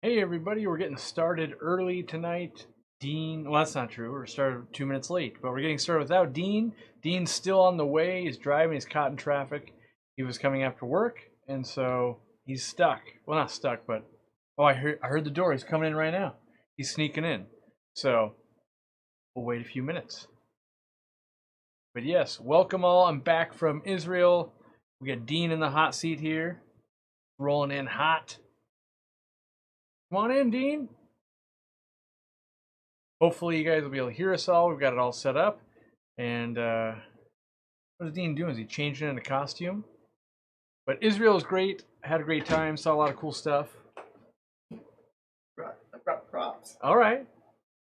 Hey everybody, we're getting started early tonight. Dean, well, that's not true. We're started 2 minutes late, but we're getting started without Dean. Dean's still on the way. He's driving. He's caught in traffic. He was coming after work, and so he's stuck. Well, not stuck, but I heard the door. He's coming in right now. He's sneaking in. So we'll wait a few minutes. But yes, welcome all. I'm back from Israel. We got Dean in the hot seat here, rolling in hot. Come on in, Dean. Hopefully, you guys will be able to hear us all. We've got it all set up. And what is Dean doing? Is he changing into costume? But Israel is great. I had a great time. Saw a lot of cool stuff. I brought props. All right.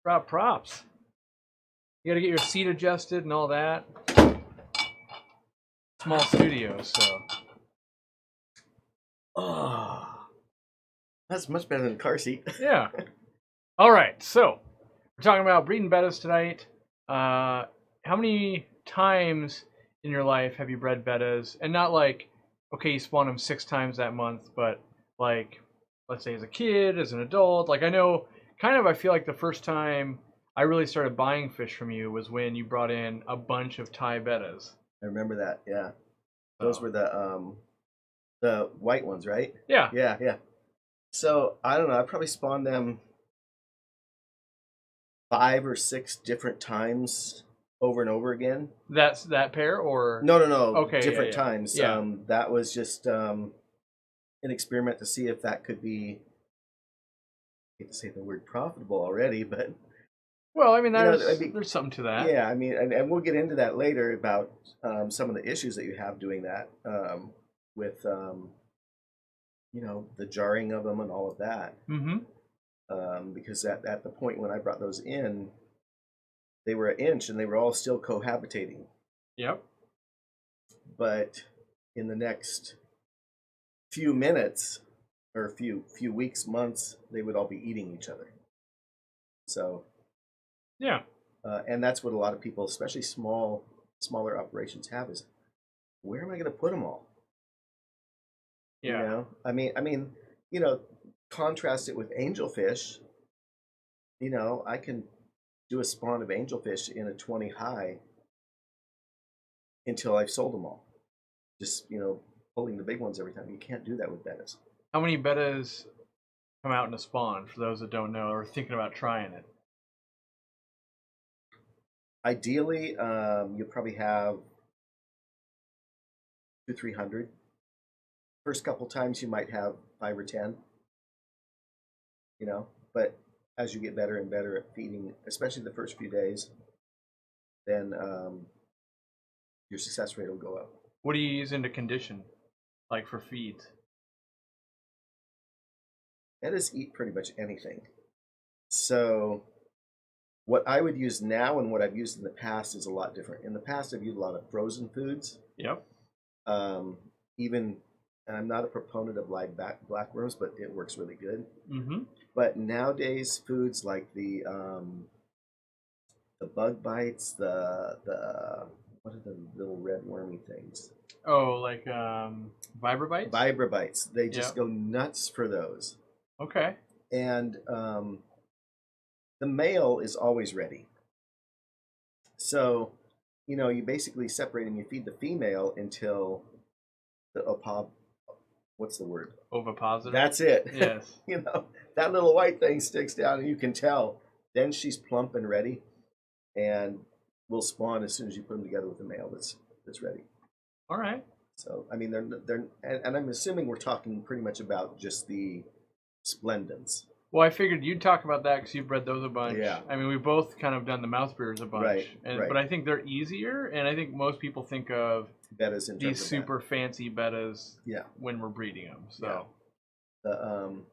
Brought props. You got to get your seat adjusted and all that. Small studio, so. Oh, that's much better than a car seat. Yeah. All right. So, we're talking about breeding bettas tonight. How many times in your life have you bred bettas? And not like, okay, you spawn them 6 times that month, but like, let's say as a kid, as an adult. Like, I know, I feel like the first time I really started buying fish from you was when you brought in a bunch of Thai bettas. I remember that. Yeah, those were the white ones, right? Yeah. Yeah. So I don't know. I probably spawned them 5 or 6 different times over and over again. That's that pair, or no. Okay, different yeah. times. Yeah. That was just an experiment to see if that could be. I hate to say the word profitable already, but well, I mean, there's something to that. yeah, I mean, and we'll get into that later about some of the issues that you have doing that with the jarring of them and all of that. Mm-hmm. Because at the point when I brought those in, they were an inch and they were all still cohabitating. Yep. But in the next few minutes or few weeks, months, they would all be eating each other. So yeah, and that's what a lot of people, especially smaller operations, have is, where am I going to put them all? Yeah. I mean, contrast it with angelfish. I can do a spawn of angelfish in a 20 high until I've sold them all. Just, pulling the big ones every time. You can't do that with bettas. How many bettas come out in a spawn, for those that don't know or are thinking about trying it? Ideally, you'll probably have 200-300. First couple times you might have 5 or 10. But as you get better and better at feeding, especially the first few days, then your success rate will go up. What do you use into condition, like for feeds? Bettas eat pretty much anything. So what I would use now and what I've used in the past is a lot different. In the past, I've used a lot of frozen foods. Yep. Even, and I'm not a proponent of live blackworms, but it works really good. Mm-hmm. But nowadays, foods like the bug bites, the what are the little red wormy things? Oh, like vibrobites? Vibrobites. They just go nuts for those. Okay. And the male is always ready. So, you basically separate them. You feed the female until the what's the word? Ovipositor. That's it. Yes. That little white thing sticks down, and you can tell. Then she's plump and ready, and will spawn as soon as you put them together with the male that's ready. All right. So, I mean, they're and I'm assuming we're talking pretty much about just the splendens. Well, I figured you'd talk about that because you've bred those a bunch. Yeah. I mean, we've both kind of done the mouth breeders a bunch. Right. But I think they're easier, and I think most people think of bettas in these super fancy bettas. Yeah. When we're breeding them, so the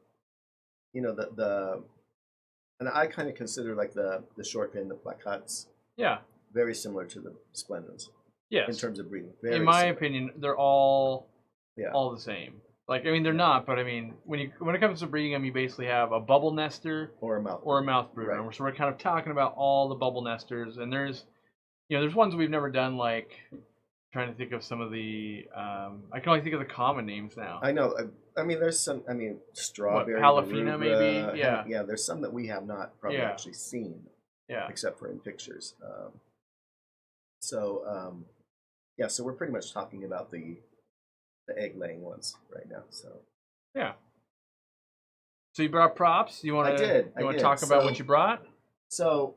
and I kind of consider like the short fin, the black huts. Yeah. Very similar to the splendens. Yes. In terms of breeding. In my opinion, they're all the same. Like, I mean, they're not, but I mean, when it comes to breeding them, you basically have a bubble nester or a mouth brooder. Right. So we're kind of talking about all the bubble nesters, and there's ones we've never done, like Trying to think of some of the. I can only think of the common names now. I know. I mean, there's some. I mean, strawberry, Palafina, Maruga, maybe? Yeah. yeah. There's some that we have not probably Yeah. actually seen, Yeah. except for in pictures. So yeah. So we're pretty much talking about the egg laying ones right now. So Yeah. So you brought props. You want to? I did. You want to talk about what you brought? So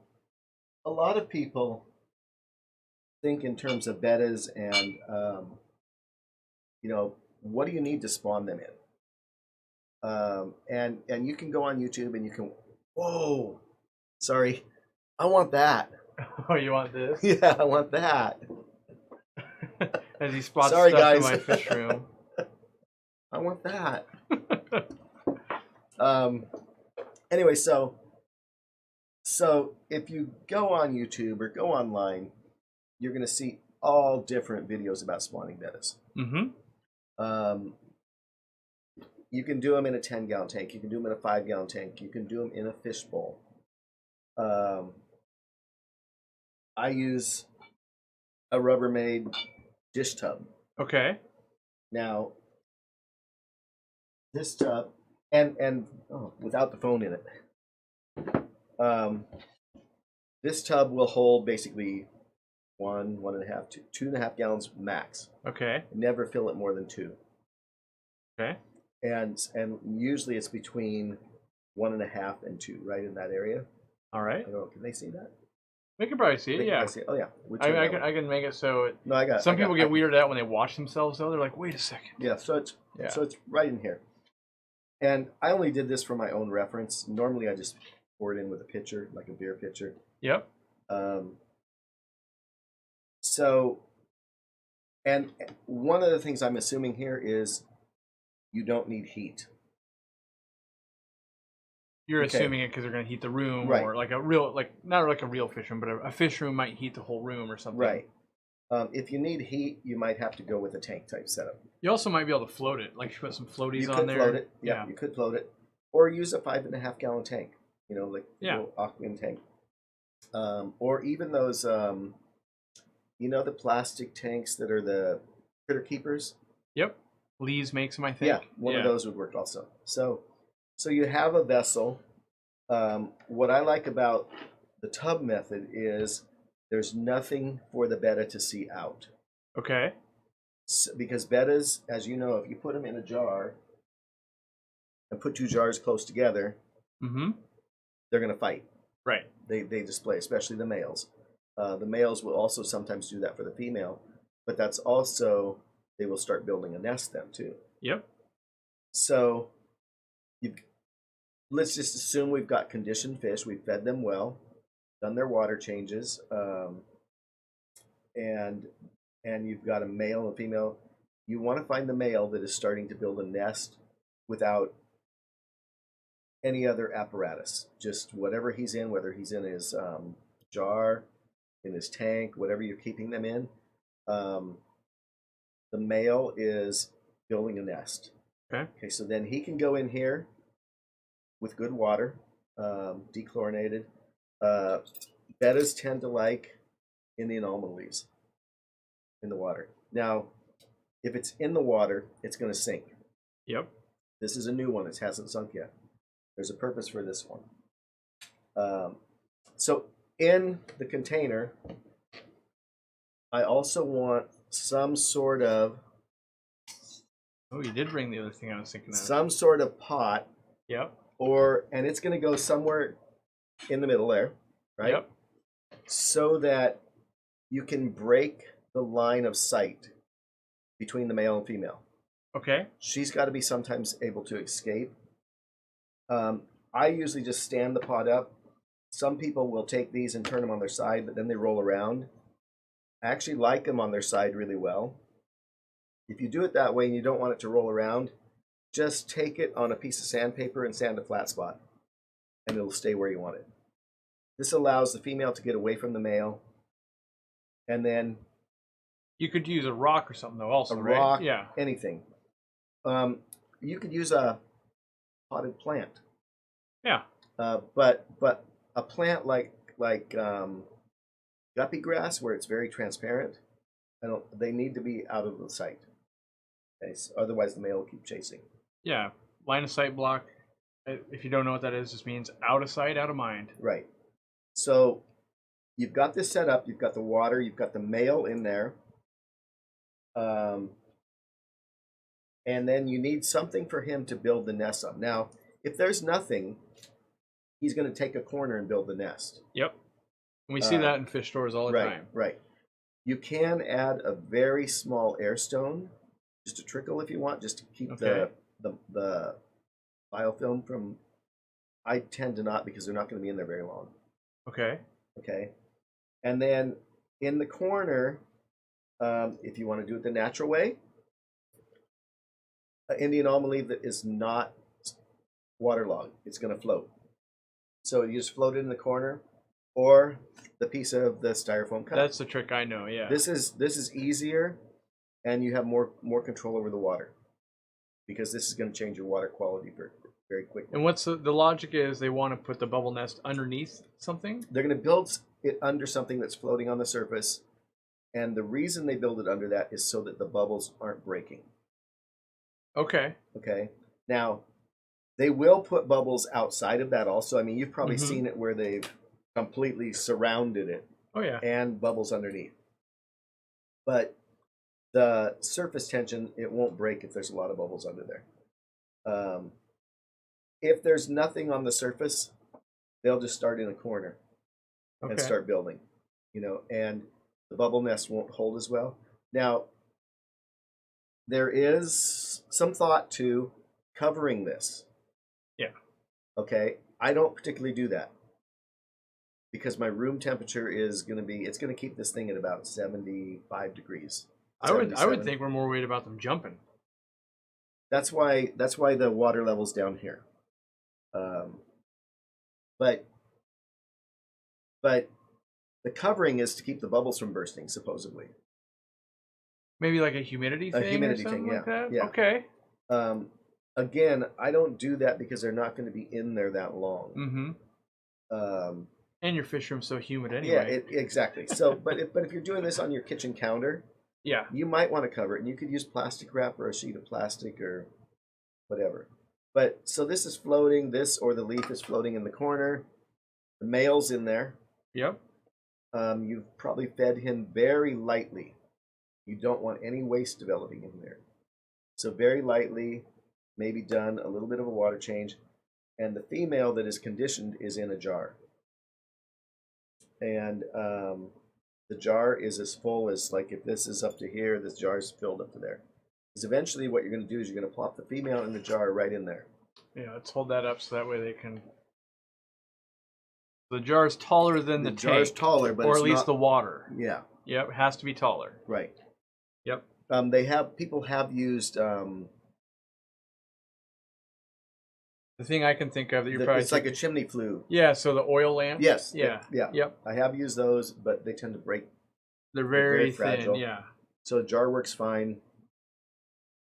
a lot of people think in terms of bettas and you know, what do you need to spawn them in? And you can go on YouTube and you can. Whoa, sorry, I want that. Oh, you want this? Yeah, I want that. As he spots Sorry, stuff guys. in my fish room. I want that. Anyway, so if you go on YouTube or go online, you're going to see all different videos about spawning bettas. Mm-hmm. You can do them in a 10-gallon tank. You can do them in a 5-gallon tank. You can do them in a fish bowl. I use a Rubbermaid dish tub. Okay. Now, this tub, and without the phone in it, this tub will hold basically 1.5, 2.5 gallons max. Okay. Never fill it more than 2. Okay. And usually it's between 1.5 and 2, right in that area. All right. I don't know. Can they see that? They can probably see it. Yeah. See it? Oh yeah. I can make it so. No, I got. Some people get weirded out when they watch themselves though. They're like, wait a second. Yeah. So it's right in here. And I only did this for my own reference. Normally I just pour it in with a pitcher, like a beer pitcher. Yep. So, and one of the things I'm assuming here is you don't need heat. You're assuming it because they're going to heat the room, right. Or like a real, like not like a real fish room, but a fish room might heat the whole room or something. Right. If you need heat, you might have to go with a tank type setup. You also might be able to float it, like you put some floaties on there. You could float it. Yeah, you could float it, or use a 5.5 gallon tank. You know, like a little Aquarium tank, or even those, you know, the plastic tanks that are the critter keepers. Yep. Lee's makes them, I think. Yeah, one of those would work also. So you have a vessel. What I like about the tub method is there's nothing for the betta to see out. Okay. So, because bettas, as you know, if you put them in a jar and put 2 jars close together, they're going to fight. Right. They display, especially the males. The males will also sometimes do that for the female, but that's also, they will start building a nest then too. Yep. So let's just assume we've got conditioned fish. We've fed them well, done their water changes, and you've got a male and a female. You want to find the male that is starting to build a nest without any other apparatus. Just whatever he's in, whether he's in his jar, in his tank, whatever you're keeping them in. The male is building a nest. Okay, so then he can go in here with good water, dechlorinated. Bettas tend to like Indian almond leaves in the water. Now, if it's in the water, it's going to sink. Yep. This is a new one. It hasn't sunk yet. There's a purpose for this one. So in the container, I also want some sort of... Oh, you did bring the other thing I was thinking of. Some sort of pot. Yep. And it's going to go somewhere in the middle there, right? Yep. So that you can break the line of sight between the male and female. Okay. She's got to be sometimes able to escape. I usually just stand the pot up. Some people will take these and turn them on their side, but then they roll around. I actually like them on their side really well. If you do it that way and you don't want it to roll around, just take it on a piece of sandpaper and sand a flat spot, and it'll stay where you want it. This allows the female to get away from the male, and then... You could use a rock or something, though, also, right? A rock, yeah. Anything. You could use a potted plant. Yeah. But a plant like guppy grass, where it's very transparent, They need to be out of the sight. Okay, so otherwise the male will keep chasing. Yeah, line of sight block. If you don't know what that is, just means out of sight, out of mind. Right. So you've got this set up. You've got the water. You've got the male in there. And then you need something for him to build the nest on. Now, if there's nothing, he's going to take a corner and build the nest. Yep. We see that in fish stores all the time. Right. You can add a very small air stone, just a trickle if you want, just to keep the biofilm from. I tend to not because they're not going to be in there very long. Okay. Okay. And then in the corner, if you want to do it the natural way, Indian almond that is not waterlogged. It's going to float. So you just float it in the corner, or the piece of the styrofoam cup. That's the trick I know. Yeah. This is easier, and you have more control over the water, because this is going to change your water quality very quickly. And what's the logic is they want to put the bubble nest underneath something? They're going to build it under something that's floating on the surface, and the reason they build it under that is so that the bubbles aren't breaking. Okay. Okay. Now, they will put bubbles outside of that also. I mean, you've probably seen it where they've completely surrounded it. Oh, yeah. And bubbles underneath. But the surface tension, it won't break if there's a lot of bubbles under there. If there's nothing on the surface, they'll just start in a corner and start building, and the bubble nest won't hold as well. Now, there is some thought to covering this. Yeah. Okay. I don't particularly do that because my room temperature is going to be, it's going to keep this thing at about 75 degrees. I would think we're more worried about them jumping. That's why the water level's down here. But the covering is to keep the bubbles from bursting, supposedly. Maybe like a humidity thing. A humidity or something thing, like that? yeah. Okay. Again, I don't do that because they're not going to be in there that long. Mm-hmm. And your fish room's so humid anyway. Yeah, exactly. So, but if you're doing this on your kitchen counter, yeah, you might want to cover it, and you could use plastic wrap or a sheet of plastic or whatever. But so this is floating. This or the leaf is floating in the corner. The male's in there. Yep. You've probably fed him very lightly. You don't want any waste developing in there. So very lightly, maybe done a little bit of a water change. And the female that is conditioned is in a jar. And the jar is as full as, like, if this is up to here, this jar is filled up to there. Because eventually what you're going to do is you're going to plop the female in the jar right in there. Yeah, let's hold that up so that way they can... The jar is taller than the tank. The jar is taller, but or it's at least not... the water. Yeah. Yep, it has to be taller. Right. Yep. People have used the thing I can think of that you're probably it's like a chimney flue. Yeah, so the oil lamps. Yes. Yeah. Yeah. Yep. I have used those, but they tend to break. They're very fragile. thin. Yeah. So a jar works fine.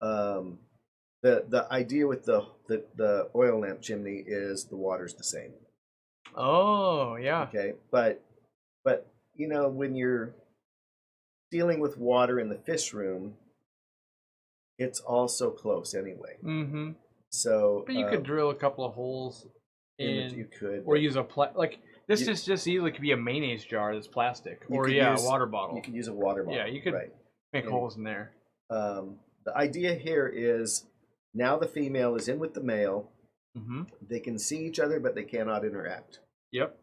The idea with the oil lamp chimney is the water's the same. Oh yeah. Okay, but when you're dealing with water in the fish room, it's all so close anyway. Mm-hmm. So, but you could drill a couple of holes in. You could, or use a this is just easily could be a mayonnaise jar that's plastic, or a water bottle. You could use a water bottle. Yeah, you could make holes in there. The idea here is now the female is in with the male. Mm-hmm. They can see each other, but they cannot interact. Yep.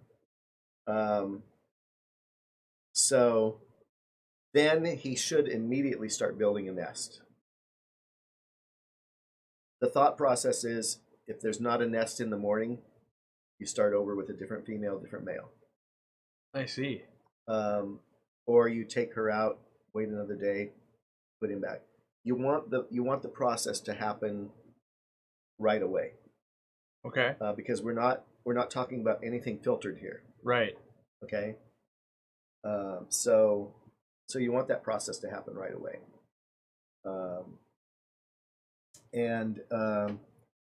So then he should immediately start building a nest. The thought process is, if there's not a nest in the morning, you start over with a different female, different male. I see. Or you take her out, wait another day, put him back. You want the process to happen right away. Okay. Because we're not talking about anything filtered here. Right. Okay. So you want that process to happen right away.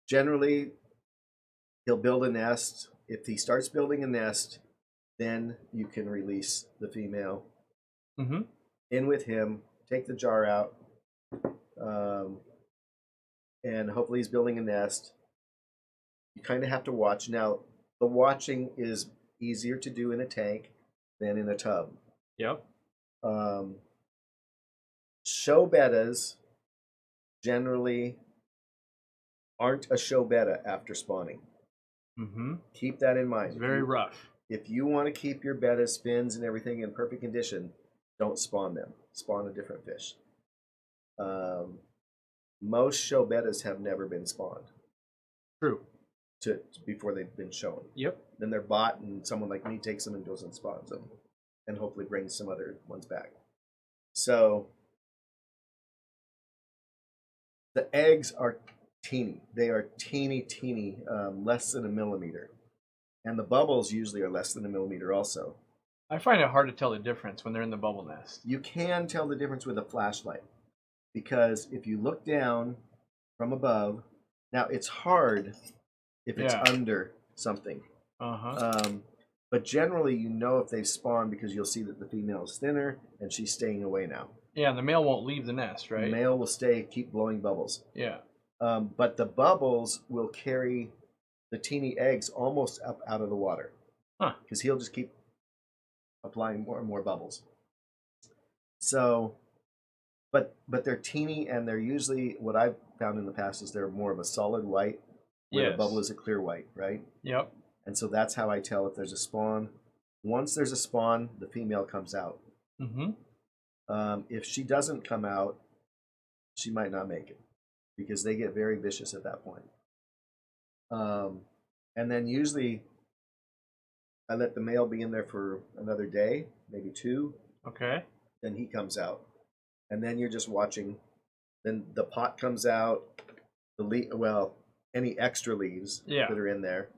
Generally, he'll build a nest. If he starts building a nest, then you can release the female. Mm-hmm. in with him, take the jar out, um, and hopefully he's building a nest. You kind of have to watch. Now, the watching is easier to do in a tank than in a tub. Yep. Show bettas generally aren't a show betta after spawning. Mm-hmm. Keep that in mind. It's very rough. If you want to keep your bettas, fins, and everything in perfect condition, don't spawn them. Spawn a different fish. Most show bettas have never been spawned. True. Before they've been shown. Yep. Then they're bought, and someone like me takes them and goes and spawns them, and hopefully brings some other ones back. So the eggs are teeny. They are teeny, less than a millimeter. And the bubbles usually are less than a millimeter also. I find it hard to tell the difference when they're in the bubble nest. You can tell the difference with a flashlight. Because if you look down from above, now it's hard if it's under something. But generally you know if they've spawned because you'll see that the female is thinner and she's staying away now. Yeah, and the male won't leave the nest, right? The male will stay, keep blowing bubbles. Yeah. But the bubbles will carry the teeny eggs almost up out of the water. Huh. Because he'll just keep applying more and more bubbles. So, but they're teeny, and they're usually, what I've found in the past is they're more of a solid white, where the bubble is a clear white, right? Yep. And so that's how I tell if there's a spawn. Once there's a spawn, the female comes out. Mm-hmm. If she doesn't come out, she might not make it because they get very vicious at that point. And then usually I let the male be in there for another day, maybe 2. Okay. Then he comes out. And then you're just watching. Then the pot comes out, any extra leaves that are in there.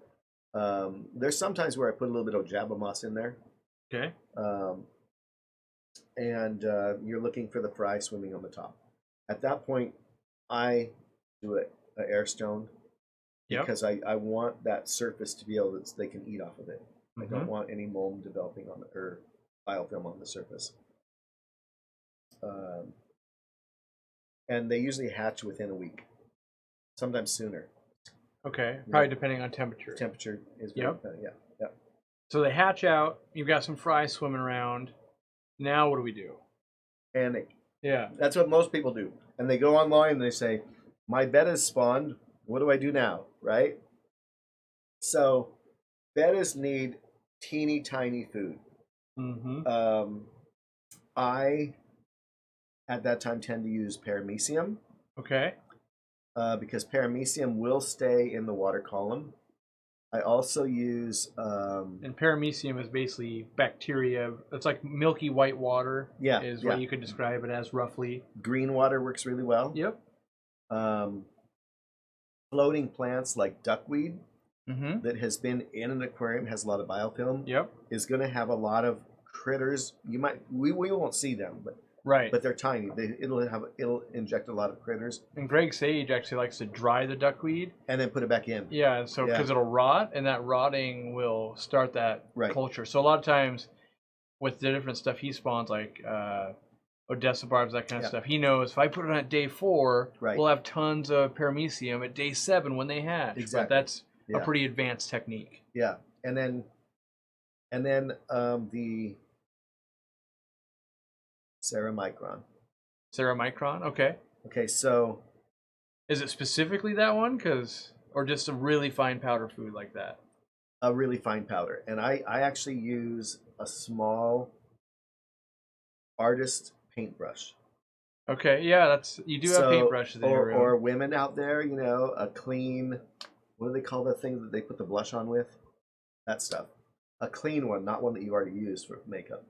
There's sometimes where I put a little bit of jabba moss in there. Okay. And you're looking for the fry swimming on the top. At that point, I do an air stone because I want that surface to be able to, they can eat off of it. I don't want any mold developing on or biofilm on the surface. And they usually hatch within a week, sometimes sooner. Okay, probably depending on temperature. Temperature is very dependent, yeah. So they hatch out. You've got some fry swimming around. Now what do we do? Panic. Yeah. That's what most people do. And they go online and they say, my bettas spawned. What do I do now? Right? So bettas need teeny tiny food. Mm-hmm. I, at that time, tend to use paramecium. Okay. Because paramecium will stay in the water column. I also use... and paramecium is basically bacteria. It's like milky white water. Yeah. Is what you could describe it as roughly. Green water works really well. Yep. Floating plants like duckweed that has been in an aquarium, has a lot of biofilm. Yep. Is going to have a lot of critters. We won't see them, but they're tiny. It'll inject a lot of critters. And Greg Sage actually likes to dry the duckweed and then put it back in. Yeah, so because it'll rot, and that rotting will start that culture. So a lot of times with the different stuff he spawns, like Odessa barbs, that kind of stuff, he knows if I put it on at day 4, we'll have tons of paramecium at day 7 when they hatch. Exactly. But that's a pretty advanced technique. Yeah, and then the Ceramicron. Ceramicron, okay. Okay, so is it specifically that one, or just a really fine powder food like that? A really fine powder, and I actually use a small artist paintbrush. Okay, yeah, you do have paintbrushes in your room. Or women out there, a clean, what do they call the thing that they put the blush on with? That stuff. A clean one, not one that you already used for makeup.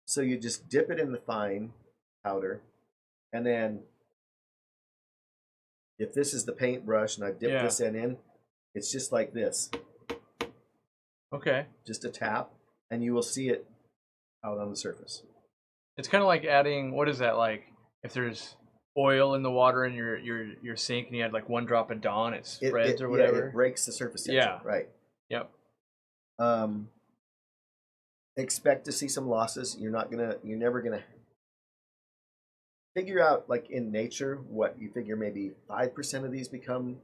So you just dip it in the fine powder, and then if this is the paintbrush and I dip this in, it's just like this. Okay. Just a tap, and you will see it out on the surface. It's kind of like adding, what is that, like if there's oil in the water in your sink and you had like 1 drop of Dawn, it spreads or whatever? Yeah, it breaks the surface tension. Yeah. Right. Yep. Expect to see some losses. You're never gonna figure out, like in nature, what you figure maybe 5% of these become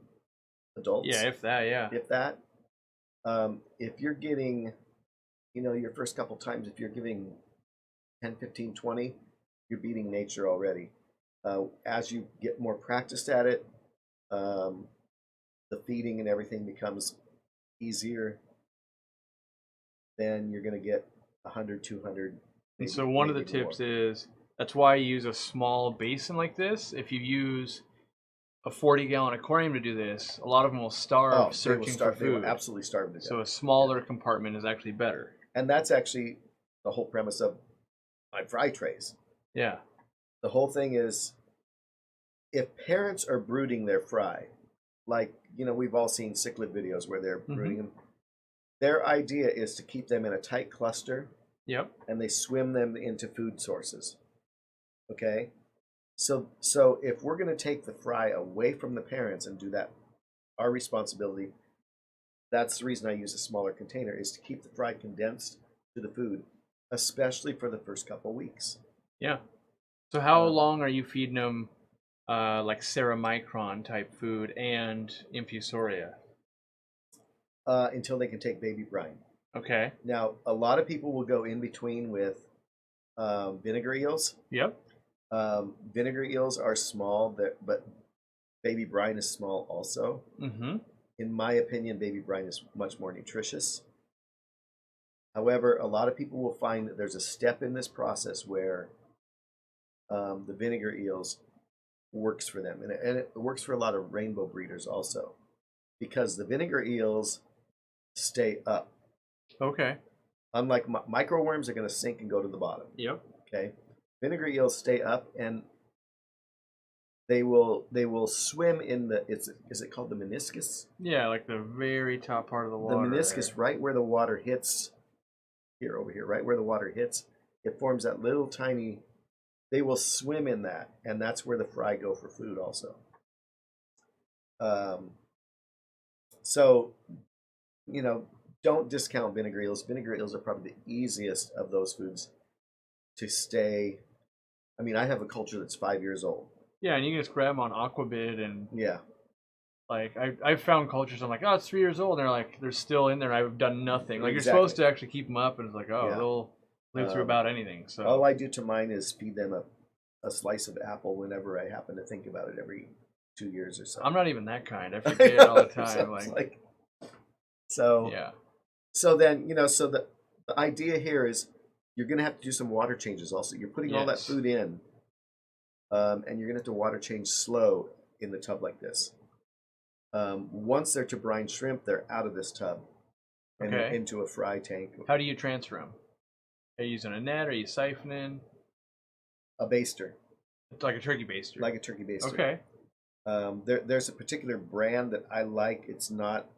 adults, Yeah, if that, yeah. if that. If you're getting, your first couple times, if you're giving 10, 15, 20, you're beating nature already. As you get more practiced at it, um, the feeding and everything becomes easier. Then you're going to get 100, 200. And Maybe, so one of the maybe tips more. is that's why you use a small basin like this. If you use a 40-gallon aquarium to do this, a lot of them will starve Oh, they will searching for starve. They will food. absolutely starve to death. So a smaller compartment is actually better. And that's actually the whole premise of my fry trays. Yeah. The whole thing is, if parents are brooding their fry, like, we've all seen cichlid videos where they're brooding them. Their idea is to keep them in a tight cluster. Yep. And they swim them into food sources. Okay? So if we're going to take the fry away from the parents and do that, our responsibility, that's the reason I use a smaller container, is to keep the fry condensed to the food, especially for the first couple weeks. Yeah. So how long are you feeding them like ceramicron type food and infusoria? Until they can take baby brine. Okay. Now, a lot of people will go in between with vinegar eels. Yep. Vinegar eels are small, but baby brine is small also. Mm-hmm. In my opinion, baby brine is much more nutritious. However, a lot of people will find that there's a step in this process where the vinegar eels works for them, and it works for a lot of rainbow breeders also, because the vinegar eels stay up. Okay. Unlike microworms, are going to sink and go to the bottom. Yep. Okay, vinegar eels stay up, and they will swim in the is it called the meniscus? Yeah, like the very top part of the The water. meniscus, right where the water hits. Over here, right where the water hits, it forms that little tiny. They will swim in that, and that's where the fry go for food also. So, don't discount vinegar eels. Vinegar eels are probably the easiest of those foods to stay. I mean, I have a culture that's 5 years old. Yeah, and you can just grab them on Aquabid and Yeah. like I've found cultures I'm like, oh, it's 3 years old, and they're like they're still in there. And I've done nothing. Like you're supposed to actually keep them up, and it's like, oh, Yeah. they'll live through about anything. So all I do to mine is feed them a slice of apple whenever I happen to think about it, every 2 years or so. I'm not even that kind. I forget all the time. So yeah. So then, so the idea here is you're going to have to do some water changes also. You're putting all that food in, and you're going to have to water change slow in the tub like this. Once they're to brine shrimp, they're out of this tub and into a fry tank. How do you transfer them? Are you using a net? Are you siphoning? A baster. It's like a turkey baster. Like a turkey baster. Okay. There's a particular brand that I like. It's not.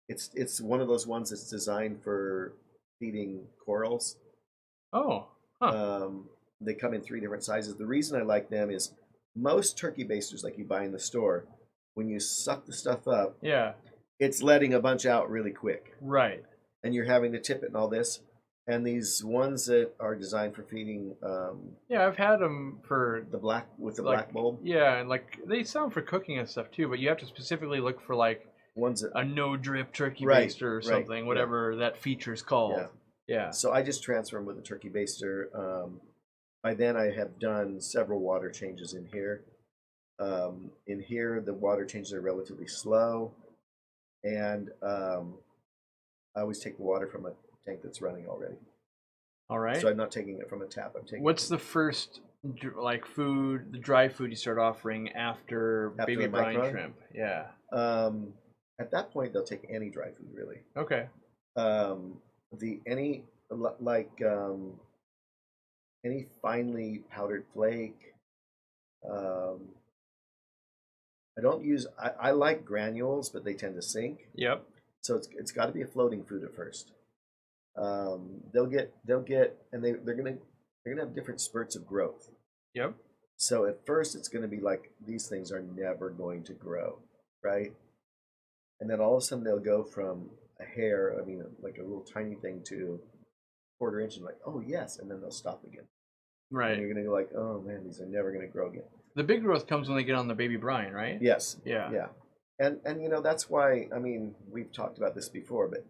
It's one of those ones that's designed for feeding corals. Oh. Huh. They come in 3 different sizes. The reason I like them is most turkey basters, like you buy in the store, when you suck the stuff up, it's letting a bunch out really quick. Right. And you're having to tip it and all this. And these ones that are designed for feeding. Yeah, I've had them for the black bulb. Yeah, and like they sound for cooking and stuff too, but you have to specifically look for like ones that, a no drip turkey baster or something, whatever that feature is called. Yeah. So I just transfer them with a turkey baster. By then I have done several water changes in here. In here, the water changes are relatively slow, and I always take the water from a tank that's running already. All right. So I'm not taking it from a tap. I'm taking. What's the first like food, the dry food you start offering after baby brine shrimp? Yeah. At that point, they'll take any dry food, really. Okay. Any finely powdered flake. I don't use. I like granules, but they tend to sink. Yep. So it's got to be a floating food at first. They'll get, and they're gonna have different spurts of growth. Yep. So at first, it's gonna be like these things are never going to grow, right? And then all of a sudden, they'll go from a hair, like a little tiny thing, to 1/4 inch, and like, oh yes, and then they'll stop again. Right. And you're gonna go like, oh man, these are never gonna grow again. The big growth comes when they get on the baby brine, right? Yes. Yeah. Yeah. And you know, that's why, I mean, we've talked about this before, but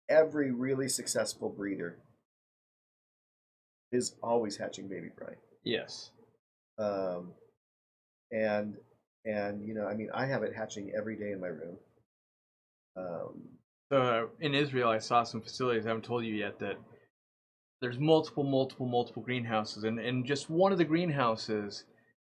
every really successful breeder is always hatching baby brine. Yes. Um, and you know, I mean, I have it hatching every day in my room. So in Israel, I saw some facilities. I haven't told you yet that there's multiple greenhouses, and in just one of the greenhouses,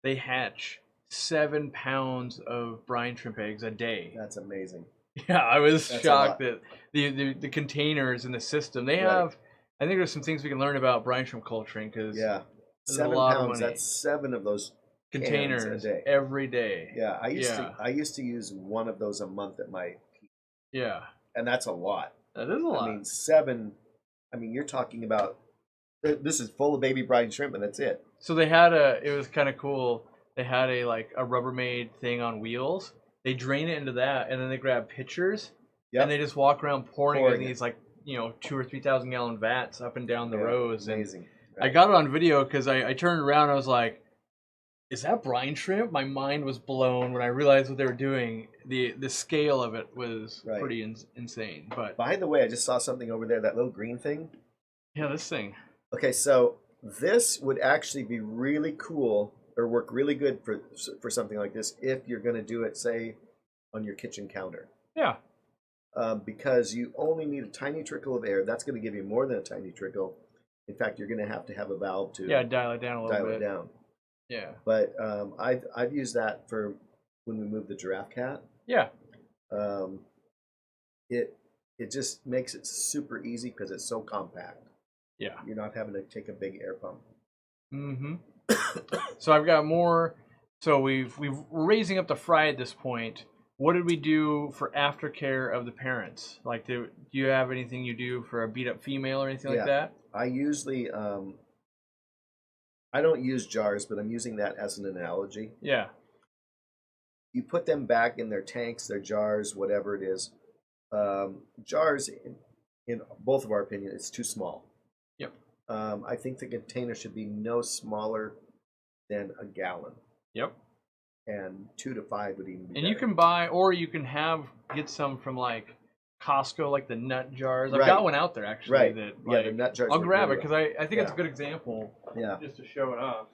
they hatch 7 pounds of brine shrimp eggs a day. That's amazing. Yeah, I was That's shocked that the containers in the system they Right. have. I think there's some things we can learn about brine shrimp culturing because Yeah, there's a 7 lot of pounds. money. That's 7 of those cans Containers a day. every day. Yeah, I used to use one of those a month at my peak, Yeah, and that's a lot. that is a lot. I mean, 7. I mean, you're talking about this is full of baby brine shrimp, and that's it. So they had it was kind of cool. They had a Rubbermaid thing on wheels. They drain it into that, and then they grab pitchers, Yep. and they just walk around pouring Pouring in it. these 2,000 or 3,000 gallon vats up and down the rows. Amazing. And I got it on video because I turned around and I was like, "Is that brine shrimp?" My mind was blown when I realized what they were doing. The scale of it was Right. pretty insane. But By the way, I just saw something over there, that little green thing. yeah, this thing. Okay, so this would actually be really cool or work really good for something like this if you're going to do it, say, on your kitchen counter. Yeah. Because you only need a tiny trickle of air. That's going to give you more than a tiny trickle. In fact, you're going to have a valve to Dial it down a little bit. dial it down. Yeah. But I've used that for when we moved the giraffe cat. Yeah. It just makes it super easy because it's so compact. Yeah. You're not having to take a big air pump. Mm-hmm. So I've got more. So we're raising up the fry at this point. What did we do for aftercare of the parents? Like, do you have anything you do for a beat up female or anything like that? I usually I don't use jars, but I'm using that as an analogy. Yeah. You put them back in their tanks, their jars, whatever it is. Jars, in both of our opinion, it's too small. Yep. I think the container should be no smaller than a gallon. Yep. And 2 to 5 would even be And better. you can buy, or you can get some from like Costco, like the nut jars. I've Right. got one out there actually. Right. That, Yeah, the nut jars I'll work grab really it because well. I think it's a good example. Yeah. Just to show it off.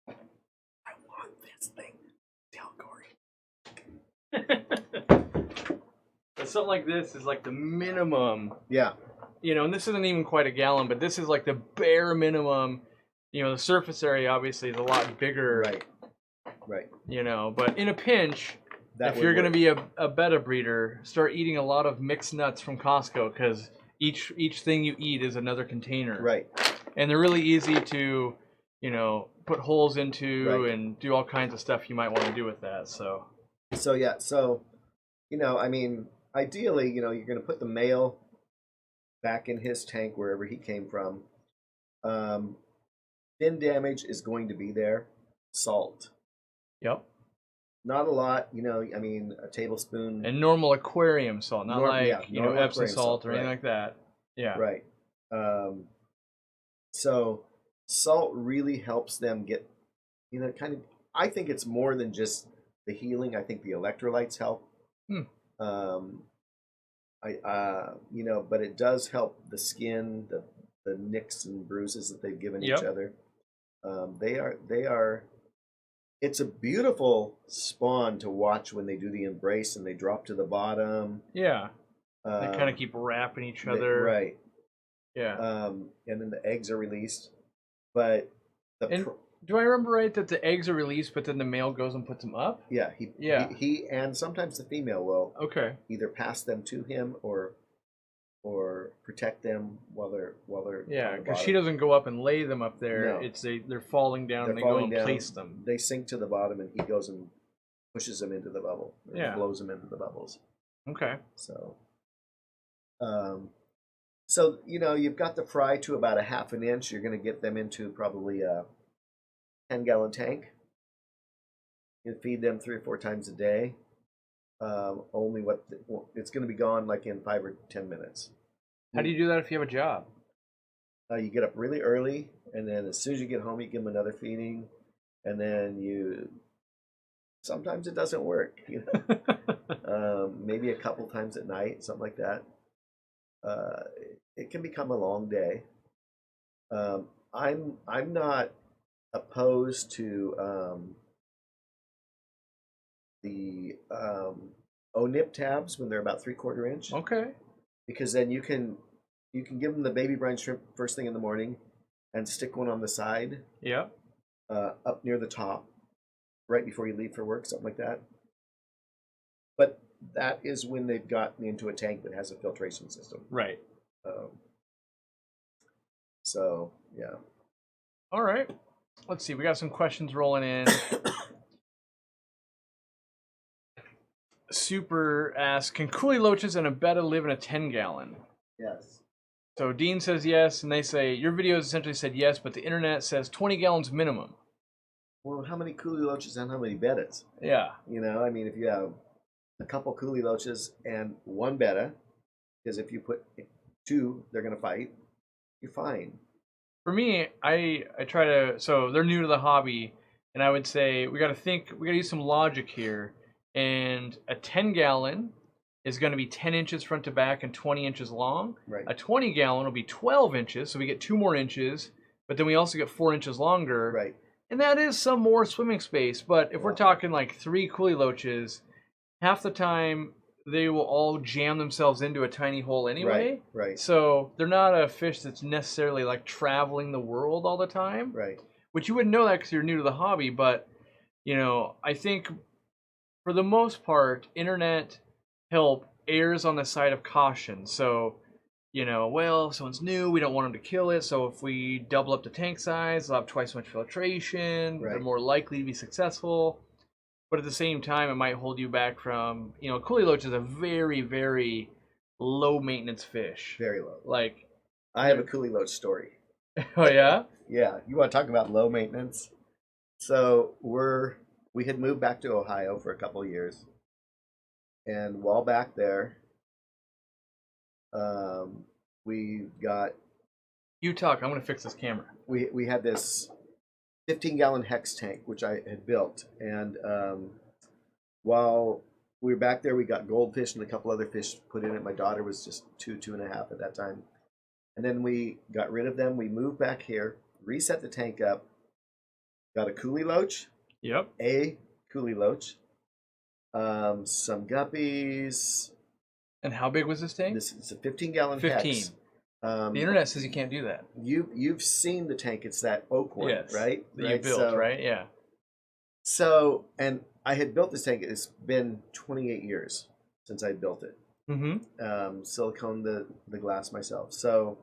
I want this thing. Tell Corey. But something like this is like the minimum. Yeah. And this isn't even quite a gallon, but this is like the bare minimum. The surface area obviously is a lot bigger. Right. But in a pinch, if you're going to be a betta breeder, start eating a lot of mixed nuts from Costco because each thing you eat is another container. Right. And they're really easy to, put holes into Right. and do all kinds of stuff you might want to do with that. So yeah. So, I mean, ideally, you're going to put the male back in his tank wherever he came from. Fin damage is going to be there. Salt. Yep. Not a lot, I mean, a tablespoon. And normal aquarium salt, not normal Epsom aquarium salt or anything right. like that. Yeah. Right. So salt really helps them get, kind of. I think it's more than just the healing. I think the electrolytes help. But it does help the skin, the nicks and bruises that they've given each other. They are. It's a beautiful spawn to watch when they do the embrace and they drop to the bottom. Yeah. They kind of keep wrapping each other. Right. Yeah. And then the eggs are released. But do I remember right that the eggs are released, but then the male goes and puts them up? Yeah. He and sometimes the female will either pass them to him or protect them while they're because she doesn't go up and lay them up there. No. They're falling down and they go and place them. They sink to the bottom and he goes and pushes them into the bubble. Blows them into the bubbles. Okay. So you've got the fry to about a half an inch. You're going to get them into probably a 10-gallon tank. You feed them 3 or 4 times a day. It's going to be gone like in 5 or 10 minutes. How do you do that if you have a job? You get up really early, and then as soon as you get home, you give them another feeding, and then you. Sometimes it doesn't work, you know. Maybe a couple times at night, something like that. Uh, it can become a long day. I'm not opposed to the O-nip tabs when they're about 3/4 inch, Okay. because then you can give them the baby brine shrimp first thing in the morning, and stick one on the side, Yeah. up near the top, right before you leave for work, something like that. But that is when they've gotten into a tank that has a filtration system. Right. Um, so yeah. All right. Let's see. We got some questions rolling in. Super asks, can kuhli loaches and a betta live in a 10-gallon? Yes. So Dean says yes, and they say, your videos essentially said yes, but the internet says 20 gallons minimum. Well, how many kuhli loaches and how many bettas? Yeah. You know, I mean, if you have a couple kuhli loaches and one betta, because if you put two, they're going to fight, you're fine. For me, I try to, so they're new to the hobby, and I would say we got to use some logic here. And a 10-gallon is going to be 10 inches front to back and 20 inches long. Right. A 20-gallon will be 12 inches, so we get 2 more inches, but then we also get 4 inches longer. Right. And that is some more swimming space. But if we're talking like 3 kuhli loaches, half the time they will all jam themselves into a tiny hole anyway. Right. So they're not a fish that's necessarily like traveling the world all the time. Right. Which you wouldn't know that because you're new to the hobby. But, you know, I think for the most part, internet help errs on the side of caution. So, you know, well, if someone's new, we don't want them to kill it. So if we double up the tank size, they'll have twice as much filtration. Right. They're more likely to be successful. But at the same time, it might hold you back from, you know, kuhli loach is a very, very low maintenance fish. Very low. Like, I have a kuhli loach story. oh yeah? Yeah, you want to talk about low maintenance? So we had moved back to Ohio for a couple of years, and while back there, we got You talk. I'm gonna fix this camera. we had this 15-gallon hex tank which I had built, and while we were back there, we got goldfish and a couple other fish put in it. My daughter was just 2.5 at that time, and then we got rid of them. We moved back here, reset the tank up, got a kuhli loach. Yep. A kuhli loach, some guppies. And how big was this tank? This is a 15-gallon 15. hex. The internet says you can't do that. You've seen the tank. It's that oak one, Yes. right? That you built, right? Yeah. So, and I had built this tank. It's been 28 years since I built it. Mm-hmm. Silicone the glass myself. So,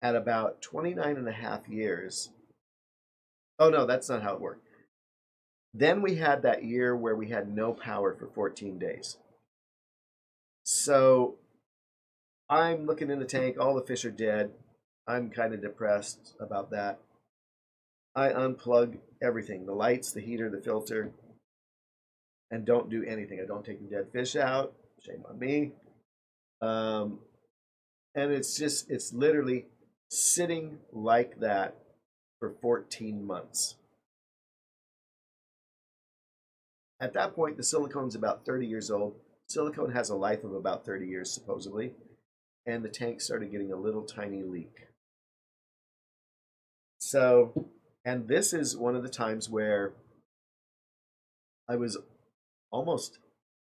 at about 29.5 years. Oh no, that's not how it worked. Then we had that year where we had no power for 14 days. So I'm looking in the tank, all the fish are dead. I'm kind of depressed about that. I unplug everything, the lights, the heater, the filter, and don't do anything. I don't take the dead fish out. Shame on me. And it's literally sitting like that for 14 months. At that point, the silicone's about 30 years old. Silicone has a life of about 30 years, supposedly. And the tank started getting a little tiny leak. So, and this is one of the times where I was almost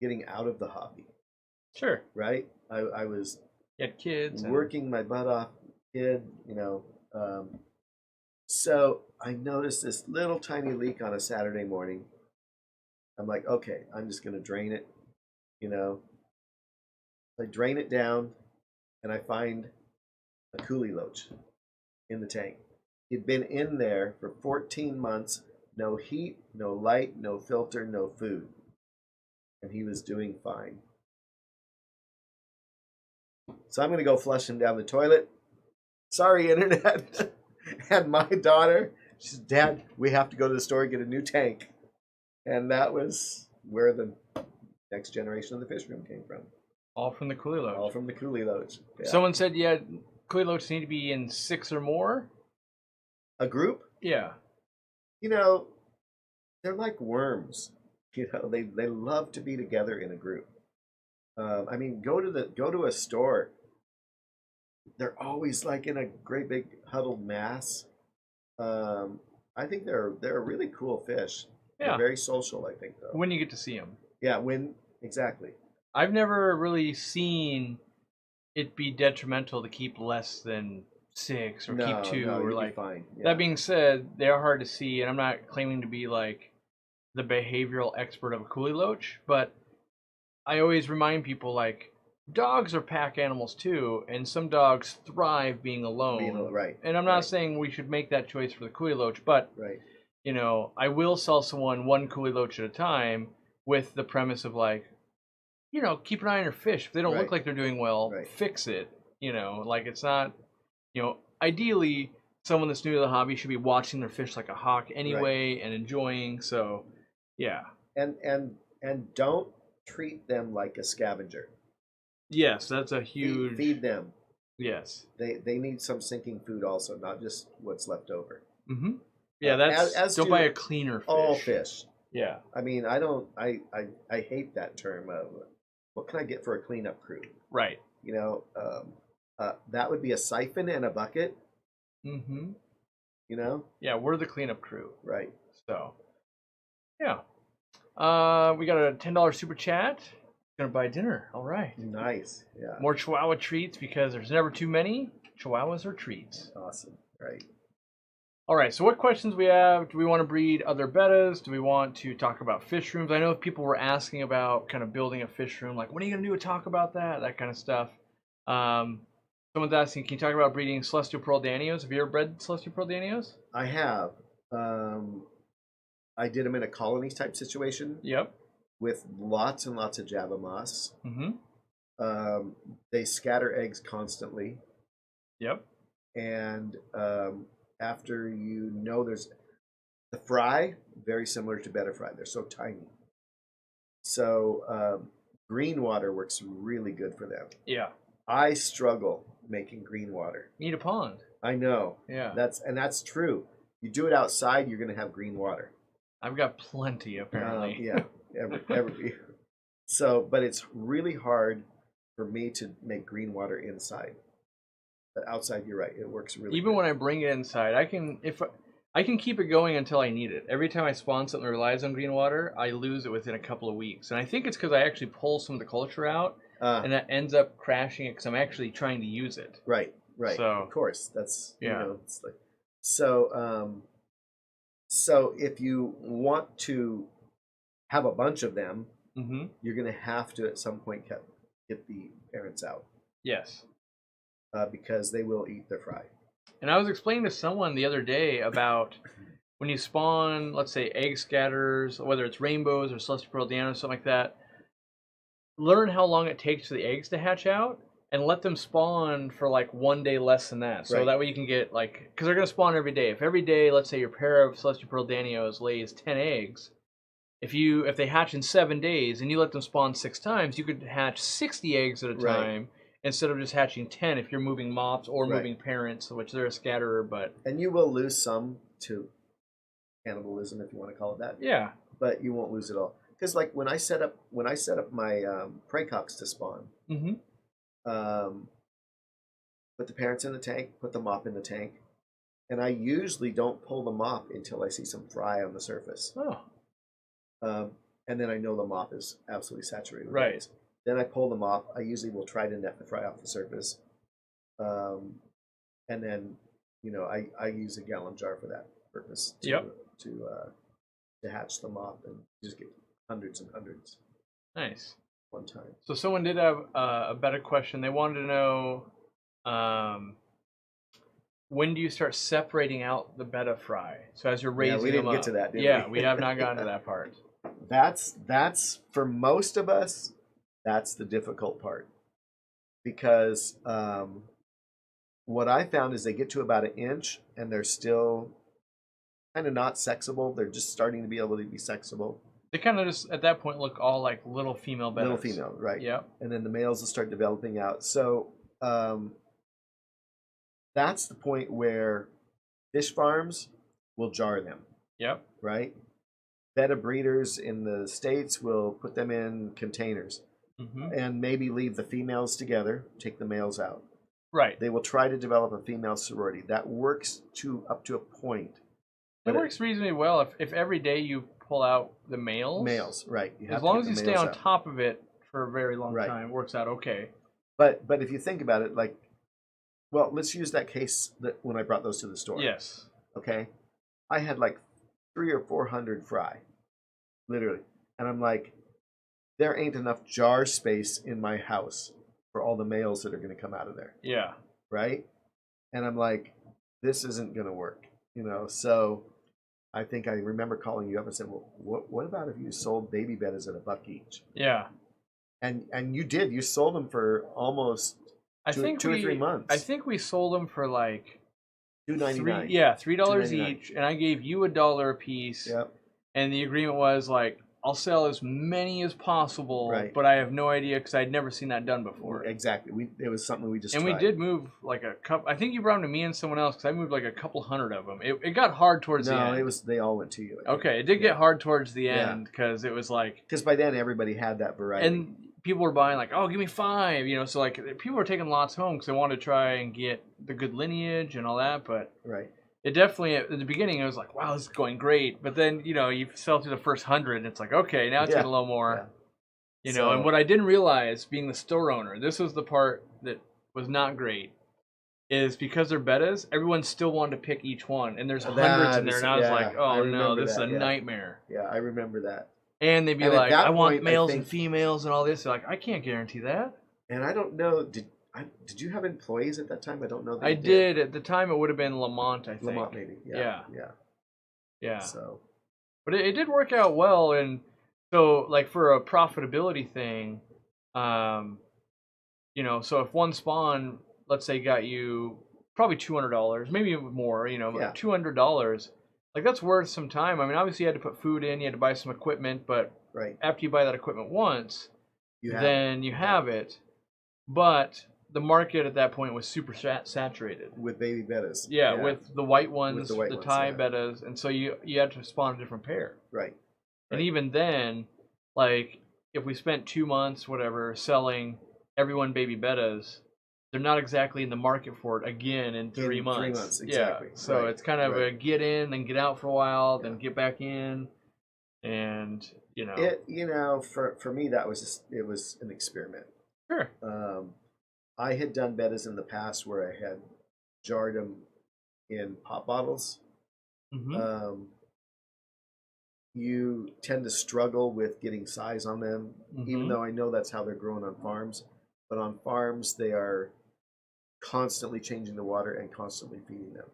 getting out of the hobby. Sure. Right? I was You had kids. working my butt off, kid, you know. So I noticed this little tiny leak on a Saturday morning. I'm like, okay, I'm just going to drain it, you know. I drain it down, and I find a kuhli loach in the tank. He'd been in there for 14 months, no heat, no light, no filter, no food. And he was doing fine. So I'm going to go flush him down the toilet. Sorry, internet. And my daughter, she said, Dad, we have to go to the store and get a new tank. And that was where the next generation of the fish room came from. All from the kuhli loach. All from the kuhli loach. Yeah. Someone said, yeah, kuhli loaches need to be in 6 or more? A group, Yeah. you know, they're like worms. You know, they love to be together in a group. I mean, go to a store. They're always like in a great big huddled mass. Um, I think they're a really cool fish. They're Yeah. very social, I think, though. When you get to see them. Yeah, when exactly. I've never really seen it be detrimental to keep less than 6 or keep 2 No, or you'll be like. fine. Yeah. That being said, they are hard to see, and I'm not claiming to be like the behavioral expert of a kuhli loach, but I always remind people like dogs are pack animals too, and some dogs thrive being alone. Right. And I'm not right, saying we should make that choice for the kuhli loach, but right. you know, I will sell someone one kuhli loach at a time with the premise of like, you know, keep an eye on your fish. If they don't look Right. like they're doing well, Right. fix it. You know, like it's not, you know, ideally someone that's new to the hobby should be watching their fish like a hawk anyway and enjoying. So, yeah. And don't treat them like a scavenger. Yes, that's a huge. Feed them. Yes. They need some sinking food also, not just what's left over. Mm-hmm. Yeah, that's as don't do buy a cleaner fish. all fish. Yeah. I mean, I hate that term of what can I get for a cleanup crew? Right. You know, that would be a siphon and a bucket. Mm-hmm. You know. Yeah, we're the cleanup crew. Right. So, yeah. We got a $10 super chat. Gonna buy dinner. All right. Nice. Yeah. More Chihuahua treats because there's never too many. Chihuahuas are treats. Awesome. Right. All right. So, what questions we have? Do we want to breed other bettas? Do we want to talk about fish rooms? I know people were asking about kind of building a fish room. Like, what are you gonna do to talk about that? That kind of stuff. Someone's asking, can you talk about breeding celestial pearl danios? Have you ever bred celestial pearl danios? I have. I did them in a colony type situation. Yep. With lots and lots of Java moss. Mm-hmm. They scatter eggs constantly. Yep. And after you know there's the fry, very similar to betta fry. They're so tiny. So green water works really good for them. Yeah. I struggle making green water. Need a pond. I know. Yeah. That's true. You do it outside, you're going to have green water. I've got plenty, apparently. Yeah. Every. So, but it's really hard for me to make green water inside. But outside, you're right. It works really. Even good. when I bring it inside, I can keep it going until I need it. Every time I spawn something that relies on green water, I lose it within a couple of weeks. And I think it's because I actually pull some of the culture out, and that ends up crashing it because I'm actually trying to use it. Right. So, of course, that's yeah. You know, it's like, so. So if you want to have a bunch of them, mm-hmm. you're going to have to at some point get the parents out. Yes. Because they will eat their fry. And I was explaining to someone the other day about when you spawn, let's say, egg scatters, whether it's rainbows or celestial pearl danios, something like that, learn how long it takes for the eggs to hatch out and let them spawn for like 1 day less than that. So that way you can get like, because they're going to spawn every day. If every day, let's say your pair of celestial pearl danios lays 10 eggs, if they hatch in 7 days and you let them spawn 6 times, you could hatch 60 eggs at a time instead of just hatching 10 if you're moving mops or moving parents, which they're a scatterer. And you will lose some to cannibalism, if you want to call it that. Yeah. But you won't lose it all. Because like when I set up my prey cocks to spawn, mm-hmm. Put the parents in the tank, put the mop in the tank, and I usually don't pull the mop until I see some fry on the surface. Oh. And then I know the mop is absolutely saturated with right. eggs. Then I pull the mop. I usually will try to net the fry off the surface. And then, you know, I use a gallon jar for that purpose to hatch the mop and just get hundreds and hundreds. Nice. One time. So someone did have a better question. They wanted to know when do you start separating out the betta fry? So as you're raising them up. we didn't get to that, did we? Yeah, we have not gotten to that part. That's for most of us, that's the difficult part. Because what I found is they get to about 1 inch and they're still kind of not sexable. They're just starting to be able to be sexable. They kind of just, at that point, look all like little female bettas. Little female, right. Yep. And then the males will start developing out. So that's the point where fish farms will jar them, Yep. right? Betta breeders in the States will put them in containers Mm-hmm. and maybe leave the females together, take the males out. Right. They will try to develop a female sorority. That works up to a point. It works reasonably well if every day you pull out the Males, right. You have as to long get as the you stay males on out. top of it for a very long Right. time, it works out okay. But if you think about it, like, well, let's use that case that when I brought those to the store. Yes. Okay. I had like 300 or 400 fry, literally. And I'm like, there ain't enough jar space in my house for all the males that are going to come out of there. Yeah. Right. And I'm like, this isn't going to work, you know? So I think I remember calling you up and saying, well, what about if you sold baby bettas at $1 each? Yeah. And you did. You sold them for almost two or 3 months. I think we sold them for like $2.99. $3 $2.99. each, and I gave you $1 a piece. Yep. And the agreement was like, I'll sell as many as possible, Right. but I have no idea because I'd never seen that done before. Exactly. It was something we just and tried. we did move like a couple. I think you brought them to me and someone else because I moved like a couple hundred of them. It got hard towards the end. No, they all went to you. Okay, it did get hard towards the end because it was like because by then everybody had that variety. And people were buying like, oh, give me 5, you know. So like people were taking lots home because they wanted to try and get the good lineage and all that. But right. It definitely, at the beginning, it was like, wow, this is going great. But then, you know, you sell through the first 100, and it's like, okay, now it's getting a little more, you know. And what I didn't realize, being the store owner, this was the part that was not great, is because they're bettas, everyone still wanted to pick each one. And there's hundreds in there, and I was like, oh, no, this is a nightmare. Yeah, I remember that. And they'd be like, I want males and females and all this. They're like, I can't guarantee that. And I don't know, did you have employees at that time? I don't know. I did. At the time, it would have been Lamont, I think. Lamont, maybe. Yeah. So, but it did work out well, and so like for a profitability thing, you know, so if one spawn, let's say, got you probably $200, maybe more, you know, $200, like that's worth some time. I mean, obviously you had to put food in, you had to buy some equipment, but after you buy that equipment once, you have it. But the market at that point was super saturated with baby bettas. Yeah, with the white ones, the Thai bettas, and so you had to spawn a different pair. Right. And even then, like if we spent 2 months, whatever, selling everyone baby bettas, they're not exactly in the market for it again in 3 months. 3 months, exactly. Yeah. So it's kind of a get in, then get out for a while, then get back in, and you know. For me that was it was an experiment. Sure. I had done bettas in the past where I had jarred them in pop bottles. Mm-hmm. You tend to struggle with getting size on them, even though I know that's how they're grown on farms. But on farms, they are constantly changing the water and constantly feeding them.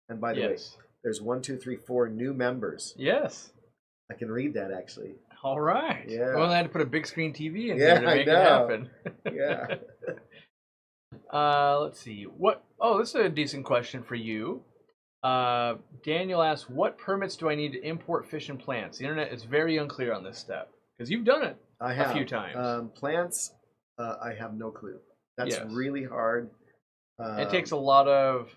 And by the way, there's 1, 2, 3, 4 new members. Yes. I can read that actually. All right. Yeah. Well, I had to put a big screen TV in there to make it happen. Yeah. Let's see. This is a decent question for you. Daniel asks, what permits do I need to import fish and plants? The internet is very unclear on this step because you've done it a few times. Plants, I have no clue. That's really hard. It takes a lot of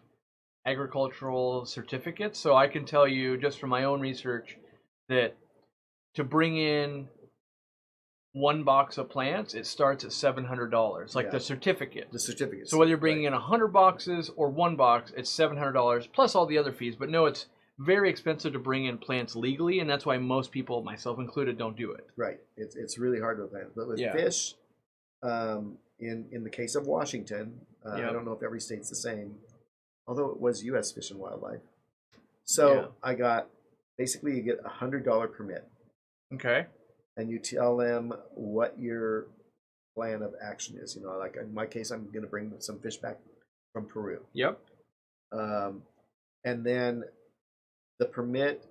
agricultural certificates, so I can tell you just from my own research that to bring in 1 box of plants, it starts at $700, like the certificate. The certificate. So whether you're bringing in 100 boxes or 1 box, it's $700 plus all the other fees. But no, it's very expensive to bring in plants legally, and that's why most people, myself included, don't do it. Right. It's really hard with plants. But with fish, in the case of Washington, I don't know if every state's the same, although it was U.S. Fish and Wildlife. So I got, basically you get $100 permit. Okay. And you tell them what your plan of action is. You know, like in my case, I'm going to bring some fish back from Peru. Yep. And then the permit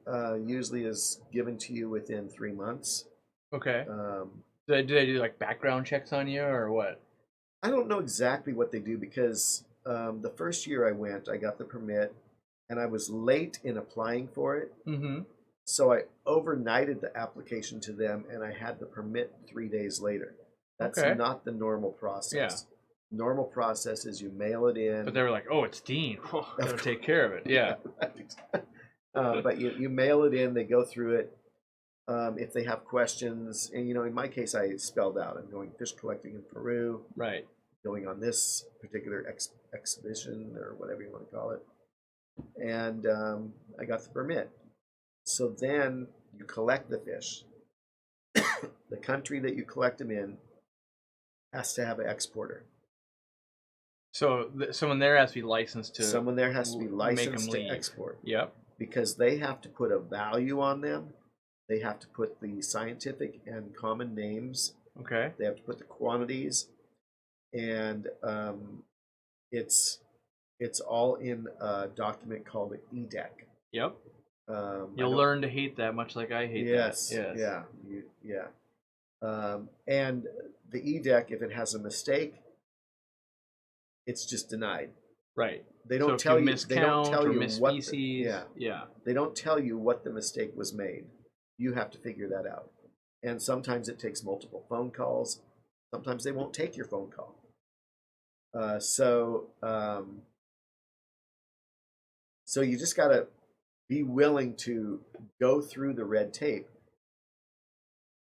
usually is given to you within 3 months. Okay. Do they do like background checks on you or what? I don't know exactly what they do because the first year I went, I got the permit and I was late in applying for it. Mm-hmm. So I overnighted the application to them and I had the permit 3 days later. That's not the normal process. Normal process is you mail it in. But they were like, "Oh, it's Dean. Oh, gotta take care of it." Yeah. But you mail it in. They go through it. If they have questions, and in my case, I spelled out. I'm going fish collecting in Peru. Right. Going on this particular exhibition or whatever you want to call it, and I got the permit. So then you collect the fish. The country that you collect them in has to have an exporter. So someone there has to be licensed to. Someone there has to be licensed to leave. export. Yep. Because they have to put a value on them. They have to put the scientific and common names. Okay. They have to put the quantities, and it's all in a document called an EDEC. Yep. You'll learn to hate that, much like I hate that. Yes. Yeah. And the EDEC, if it has a mistake, it's just denied. Right. They don't tell you. They don't tell you what. Yeah. They don't tell you what the mistake was made. You have to figure that out. And sometimes it takes multiple phone calls. Sometimes they won't take your phone call. So you just got to be willing to go through the red tape.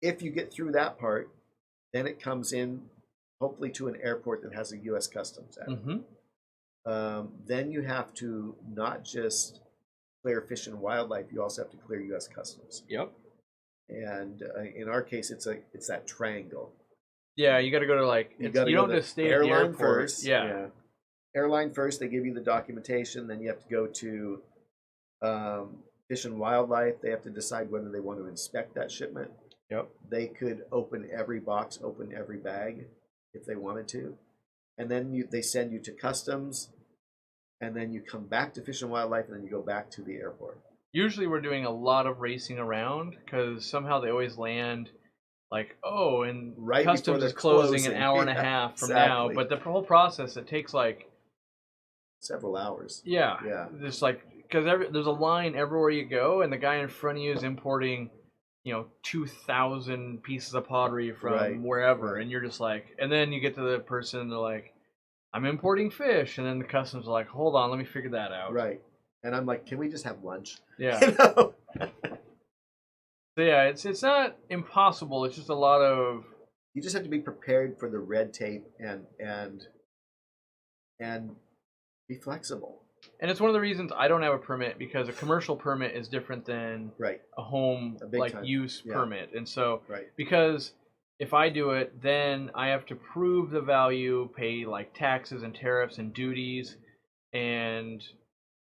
If you get through that part, then it comes in, hopefully, to an airport that has a U.S. Customs at it. Mm-hmm. Then you have to not just clear Fish and Wildlife, you also have to clear U.S. Customs. Yep. And in our case, it's that triangle. Yeah, you got to go to you don't just stay at the airport first. Yeah. Airline first. They give you the documentation. Then you have to go to Fish and Wildlife. They have to decide whether they want to inspect that shipment. Yep. They could open every box, open every bag if they wanted to. And then they send you to Customs. And then you come back to Fish and Wildlife, and then you go back to the airport. Usually we're doing a lot of racing around because somehow they always land and right Customs is closing an hour and a half from now. But the whole process, it takes several hours. Yeah. Yeah. Just because there's a line everywhere you go, and the guy in front of you is importing 2,000 pieces of pottery from wherever, and you're just and then you get to the person, and they're like, I'm importing fish, and then the customs are like, hold on, let me figure that out. Right. And I'm like, can we just have lunch? Yeah. So yeah, it's not impossible. It's just a lot of. You just have to be prepared for the red tape and be flexible. And it's one of the reasons I don't have a permit, because a commercial permit is different than a home use permit, and so because if I do it, then I have to prove the value, pay taxes and tariffs and duties, and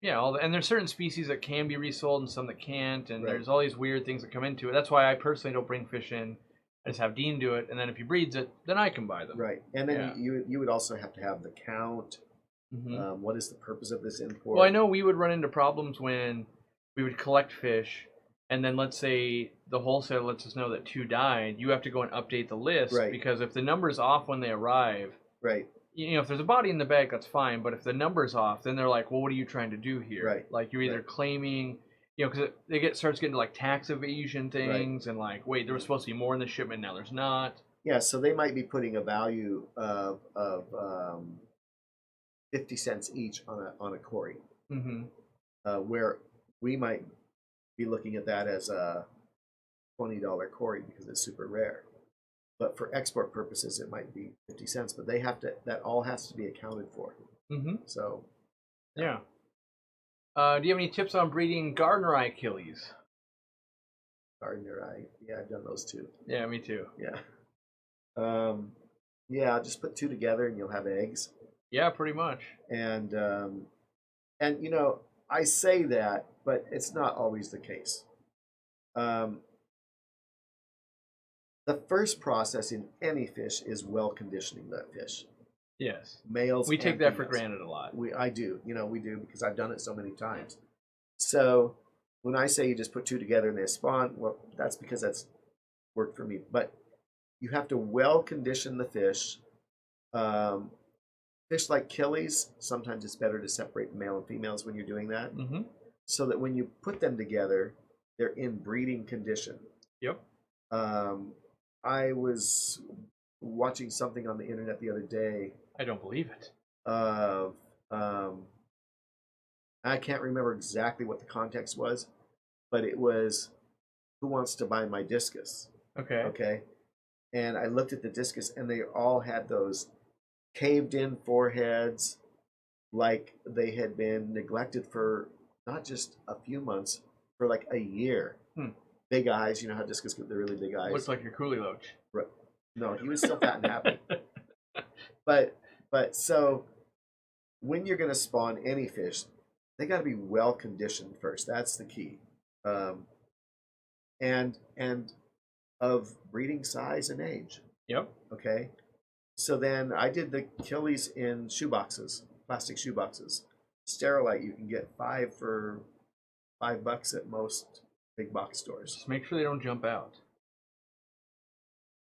and there's certain species that can be resold and some that can't, and there's all these weird things that come into it. That's why I personally don't bring fish in. I just have Dean do it, and then if he breeds it, then I can buy them. Right, and then you would also have to have the count. Mm-hmm. What is the purpose of this import? Well, I know we would run into problems when we would collect fish, and then let's say the wholesaler lets us know that 2 died. You have to go and update the list, because if the number's off when they arrive, if there's a body in the bag, that's fine. But if the number's off, then they're like, well, what are you trying to do here? Right. You're either claiming, because it starts getting to tax evasion things, and wait, there was supposed to be more in the shipment, now there's not. Yeah, so they might be putting a value of 50 cents each on a Cory, where we might be looking at that as a $20 Cory because it's super rare. But for export purposes, it might be 50 cents. But that all has to be accounted for. Mm-hmm. So, yeah. Do you have any tips on breeding gardener eye killies? Gardener eye, yeah, I've done those too. Yeah, me too. Yeah. Just put 2 together and you'll have eggs. Yeah, pretty much. And I say that, but it's not always the case. The first process in any fish is well conditioning that fish. Yes. Males. We take that for granted a lot. I do. We do, because I've done it so many times. So when I say you just put 2 together and they spawn, well, that's because that's worked for me. But you have to well condition the fish. Fish like killies, sometimes it's better to separate male and females when you're doing that, so that when you put them together, they're in breeding condition. Yep. I was watching something on the internet the other day I don't believe it. of I can't remember exactly what the context was, but it was who wants to buy my discus? Okay. Okay. And I looked at the discus and they all had those caved in foreheads like they had been neglected for not just a few months, for like a year. Big eyes, you know how discus get the really big eyes. Looks like your kuhli loach. Right. No, he was still fat and happy. But so when you're going to spawn any fish, they got to be well conditioned first. That's the key. And of breeding size and age. Yep. Okay. So then I did the killies in shoeboxes, plastic shoeboxes. Sterilite, you can get 5 for $5 at most big box stores. Just make sure they don't jump out.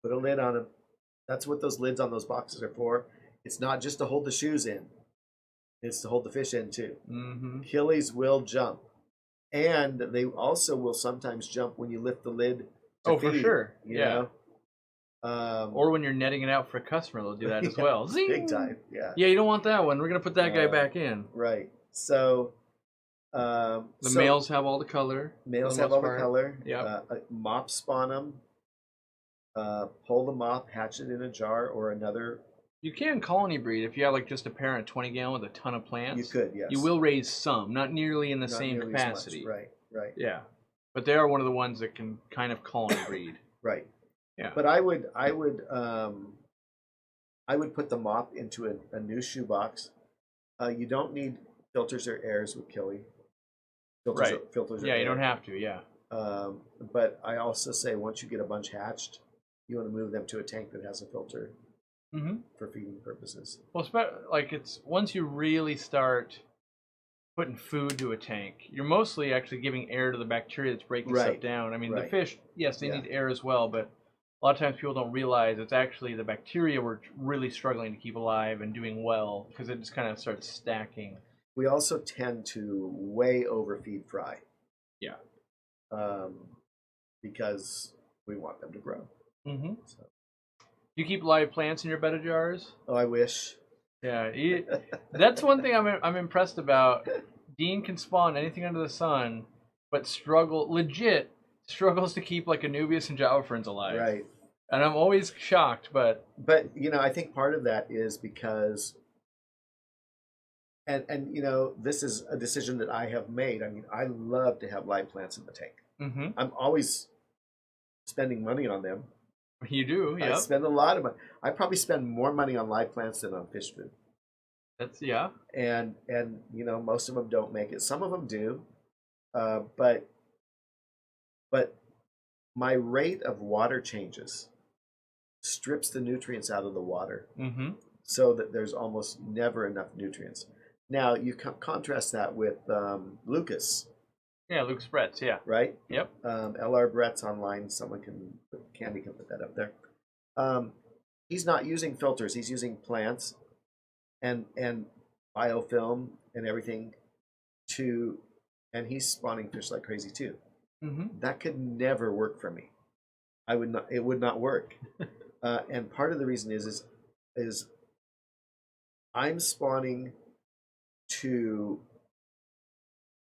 Put a lid on them. That's what those lids on those boxes are for. It's not just to hold the shoes in. It's to hold the fish in too. Mm-hmm. Killies will jump. And they also will sometimes jump when you lift the lid to for feed, sure. You Yeah. know? Or when you're netting it out for a customer, they'll do that as well. Zing! Big time, yeah. Yeah, you don't want that one. We're going to put that guy back in. Right. So... the males have all the color. Males have all the color. Yeah. Mop spawn them. Pull the mop, hatch it in a jar or another. You can colony breed if you have like just a parent 20 gallon with a ton of plants. You could, yes. You will raise some, not nearly in the Not same nearly as capacity. much. Right. Yeah. But they are one of the ones that can kind of colony breed. Right. Yeah. But I would put the mop into a new shoebox. You don't need filters or airs with killie. Filters yeah, you don't have to, yeah. But I also say once you get a bunch hatched, you want to move them to a tank that has a filter for feeding purposes. Well, like it's once you really start putting food to a tank, you're mostly actually giving air to the bacteria that's breaking stuff down. I mean, the fish, yes, they need air as well, but a lot of times people don't realize it's actually the bacteria we're really struggling to keep alive and doing well because it just kind of starts stacking. We also tend to way overfeed fry. Yeah. Because we want them to grow. Mm-hmm. So. You keep live plants in your betta jars? Oh, I wish. Yeah, that's one thing I'm impressed about. Dean can spawn anything under the sun, but struggles to keep like Anubias and Java ferns alive. Right. And I'm always shocked, but you know, I think part of that is because and you know, this is a decision that I have made. I mean, I love to have live plants in the tank. Mm-hmm. I'm always spending money on them. You do, yeah. I spend a lot of money. I probably spend more money on live plants than on fish food. That's And you know, most of them don't make it. Some of them do, but my rate of water changes strips the nutrients out of the water, so that there's almost never enough nutrients. Now you contrast that with Lucas. Yeah, Lucas Brett's, yeah. Right? Yep. LR Brett's online. Candy can put that up there. He's not using filters. He's using plants and biofilm and everything and he's spawning fish like crazy too. That could never work for me. It would not work. And part of the reason is I'm spawning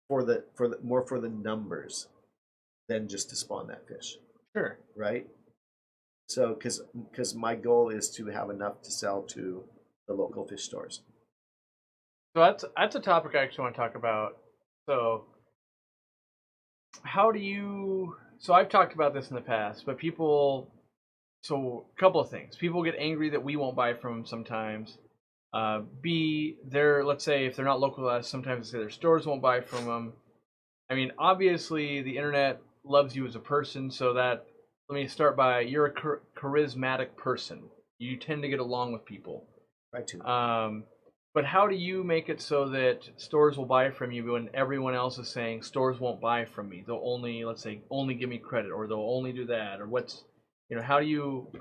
for the numbers than just to spawn that fish. Sure. Right? So because my goal is to have enough to sell to the local fish stores. So that's a topic I actually want to talk about. So so I've talked about this in the past, but so a couple of things. People get angry that we won't buy from them sometimes. Let's say if they're not local to us, sometimes they say their stores won't buy from them. I mean, obviously the internet loves you as a person, so that, let me start by, you're a charismatic person. You tend to get along with people. Right too. But how do you make it so that stores will buy from you when everyone else is saying stores won't buy from me? They'll only give me credit, or they'll only do that, or you've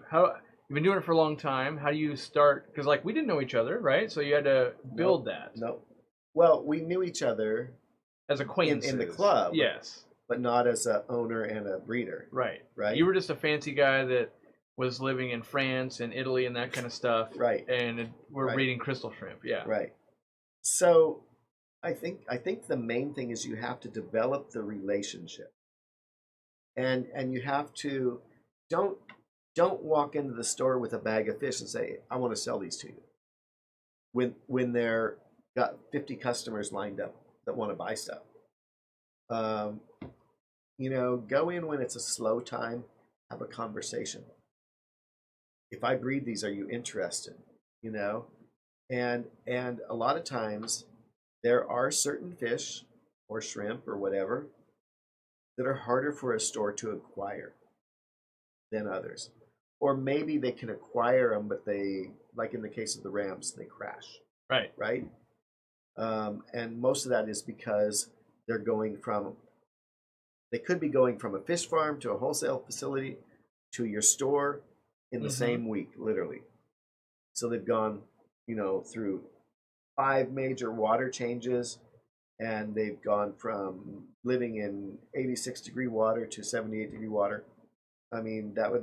been doing it for a long time. How do you start? Because like we didn't know each other, right? So you had to build that. No. Well, we knew each other as acquaintances in the club. Yes. But not as a owner and a breeder. Right. Right. You were just a fancy guy that was living in France and Italy and that kind of stuff. Right. And we're Right. reading crystal shrimp. Yeah. Right. So I think the main thing is you have to develop the relationship, and you have to don't walk into the store with a bag of fish and say, I want to sell these to you, when they're got 50 customers lined up that want to buy stuff. Go in when it's a slow time, have a conversation. If I breed these, are you interested? And a lot of times there are certain fish or shrimp or whatever that are harder for a store to acquire than others. Or maybe they can acquire them, but they, like in the case of the rams, they crash. Right. Right? And most of that is because they could be going from a fish farm to a wholesale facility to your store in the same week, literally. So they've gone, through 5 major water changes, and they've gone from living in 86-degree water to 78-degree water. I mean, that would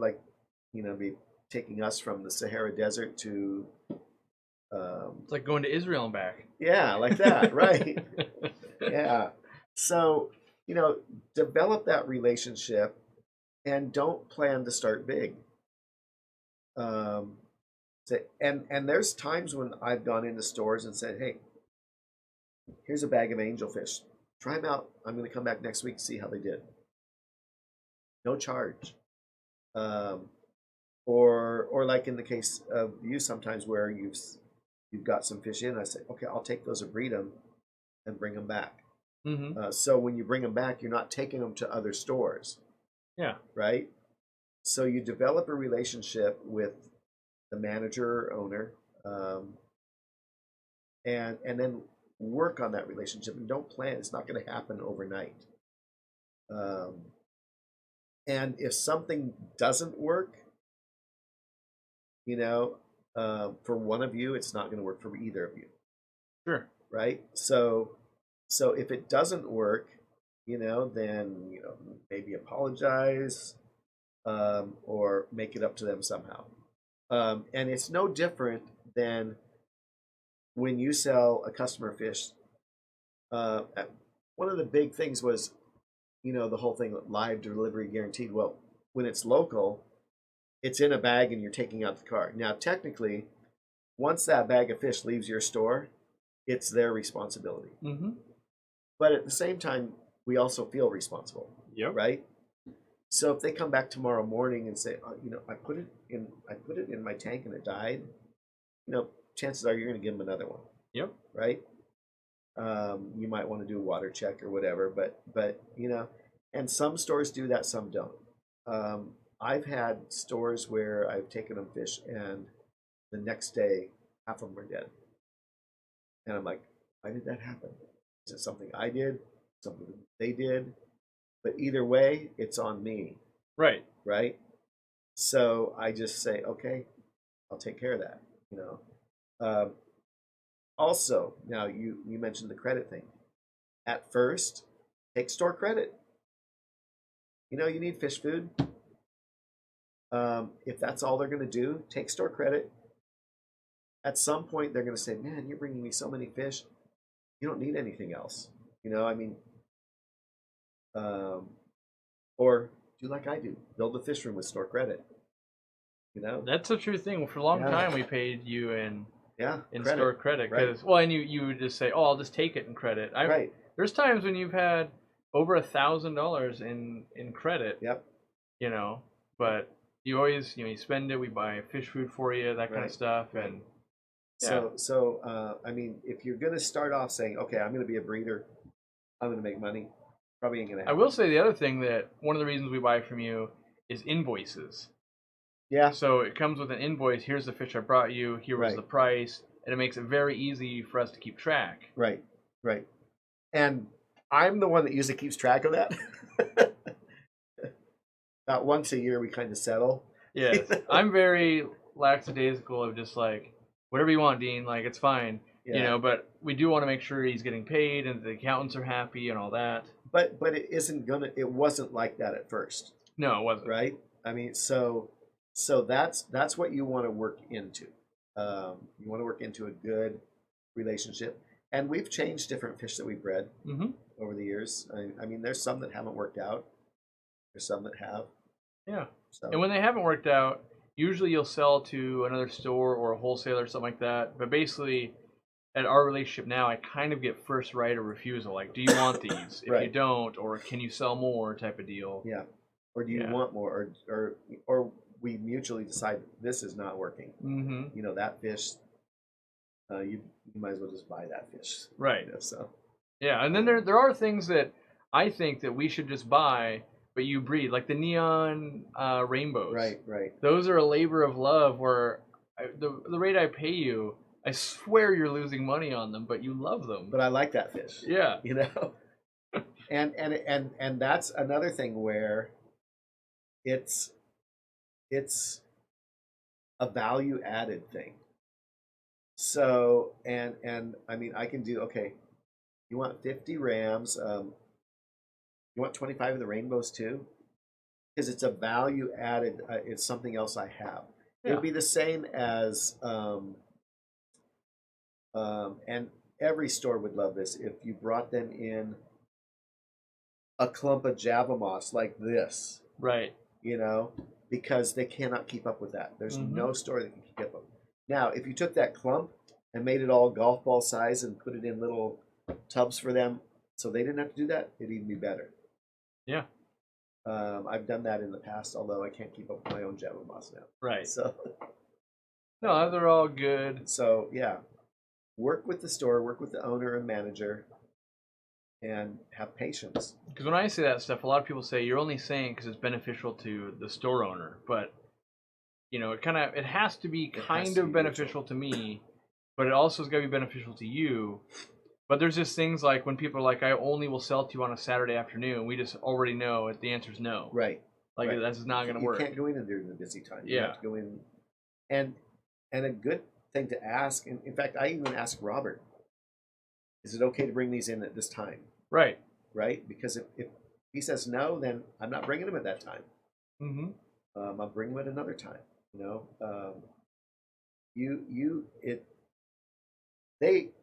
be taking us from the Sahara Desert to it's like going to Israel and back. Yeah, like that, right? Yeah. So, develop that relationship and don't plan to start big. And there's times when I've gone into stores and said, hey, here's a bag of angelfish. Try them out. I'm going to come back next week and see how they did. No charge. Or like in the case of you sometimes where you've got some fish in, I say, okay, I'll take those and breed them and bring them back. So when you bring them back, you're not taking them to other stores. Yeah. Right? So you develop a relationship with the manager or owner, and then work on that relationship, and don't plan. It's not going to happen overnight. And if something doesn't work, for one of you, it's not going to work for either of you. Sure. Right? So if it doesn't work, then maybe apologize, or make it up to them somehow. And it's no different than when you sell a customer fish. One of the big things was, the whole thing live delivery guaranteed. Well, when it's local, it's in a bag and you're taking out the car. Now, technically, once that bag of fish leaves your store, it's their responsibility. But at the same time, we also feel responsible. Yep. Right? So if they come back tomorrow morning and say, oh, I put it in my tank and it died, chances are you're going to give them another one. Yep. Right? You might want to do a water check or whatever, but and some stores do that, some don't. I've had stores where I've taken them fish and the next day half of them were dead, and I'm like, why did that happen? Is it something I did? Something they did? But either way, it's on me. Right. Right? So I just say, okay, I'll take care of that. Also, now you mentioned the credit thing. At first, take store credit. You need fish food. If that's all they're going to do, take store credit. At some point, they're going to say, man, you're bringing me so many fish. You don't need anything else. Or do like I do, build a fish room with store credit. That's a true thing. For a long time, we paid you in store credit, because and you would just say, oh, I'll just take it in credit. Right. There's times when you've had over $1,000 in credit. Yep. But you always you spend it. We buy fish food for you, that kind of stuff, and So I mean, if you're gonna start off saying, okay, I'm gonna be a breeder, I'm gonna make money, probably ain't gonna happen. I will say the other thing, that one of the reasons we buy from you is invoices. Yeah. So it comes with an invoice. Here's the fish I brought you. Here was the price, and it makes it very easy for us to keep track. Right. And I'm the one that usually keeps track of that. About once a year, we kind of settle. Yes, I'm very lackadaisical of just like, whatever you want, Dean. Like, it's fine. But we do want to make sure he's getting paid and the accountants are happy and all that. But it wasn't like that at first. No, it wasn't. Right? I mean, so So that's what you want to work into. You want to work into a good relationship. And we've changed different fish that we've bred over the years. I mean, there's some that haven't worked out. There's some that have. Yeah. So. And when they haven't worked out, usually you'll sell to another store or a wholesaler or something like that. But basically, at our relationship now, I kind of get first right of refusal. Like, do you want these? If Right. you don't, or can you sell more type of deal. Yeah. Or do you want more? Or we mutually decide this is not working. You know, that fish, you might as well just buy that fish. Right. You know, so. Yeah, and then there are things that I think that we should just buy, but you breed, like the neon rainbows. Right. Those are a labor of love where the rate I pay you, I swear you're losing money on them, but you love them. But I like that fish. Yeah. You know? and that's another thing where it's a value added thing. So and I mean I can do okay. You want 50 rams? You want 25 of the rainbows too? Because it's a value added. It's something else I have. Yeah. It would be the same as and every store would love this if you brought them in a clump of Java moss like this. Right. You know, because they cannot keep up with that. There's no store that can keep up. Now, if you took that clump and made it all golf ball size and put it in little tubs for them so they didn't have to do that, it'd even be better. Yeah. I've done that in the past, although I can't keep up with my own Java moss now. Right. So. No, they're all good. So, yeah. Work with the store, work with the owner and manager, and have patience. Because when I say that stuff, a lot of people say you're only saying because it's beneficial to the store owner, but you know, it has to be kind of beneficial to me, but it also has got to be beneficial to you. But there's just things like when people are like, I only will sell to you on a Saturday afternoon. We just already know the answer is no. Right. Like right. that's not going to work. You can't go in during the busy time. You yeah. have to go in, and a good thing to ask. And in fact, I even asked Robert, is it okay to bring these in at this time? Right. Right? Because if he says no, then I'm not bringing them at that time. I'll bring them at another time. You know,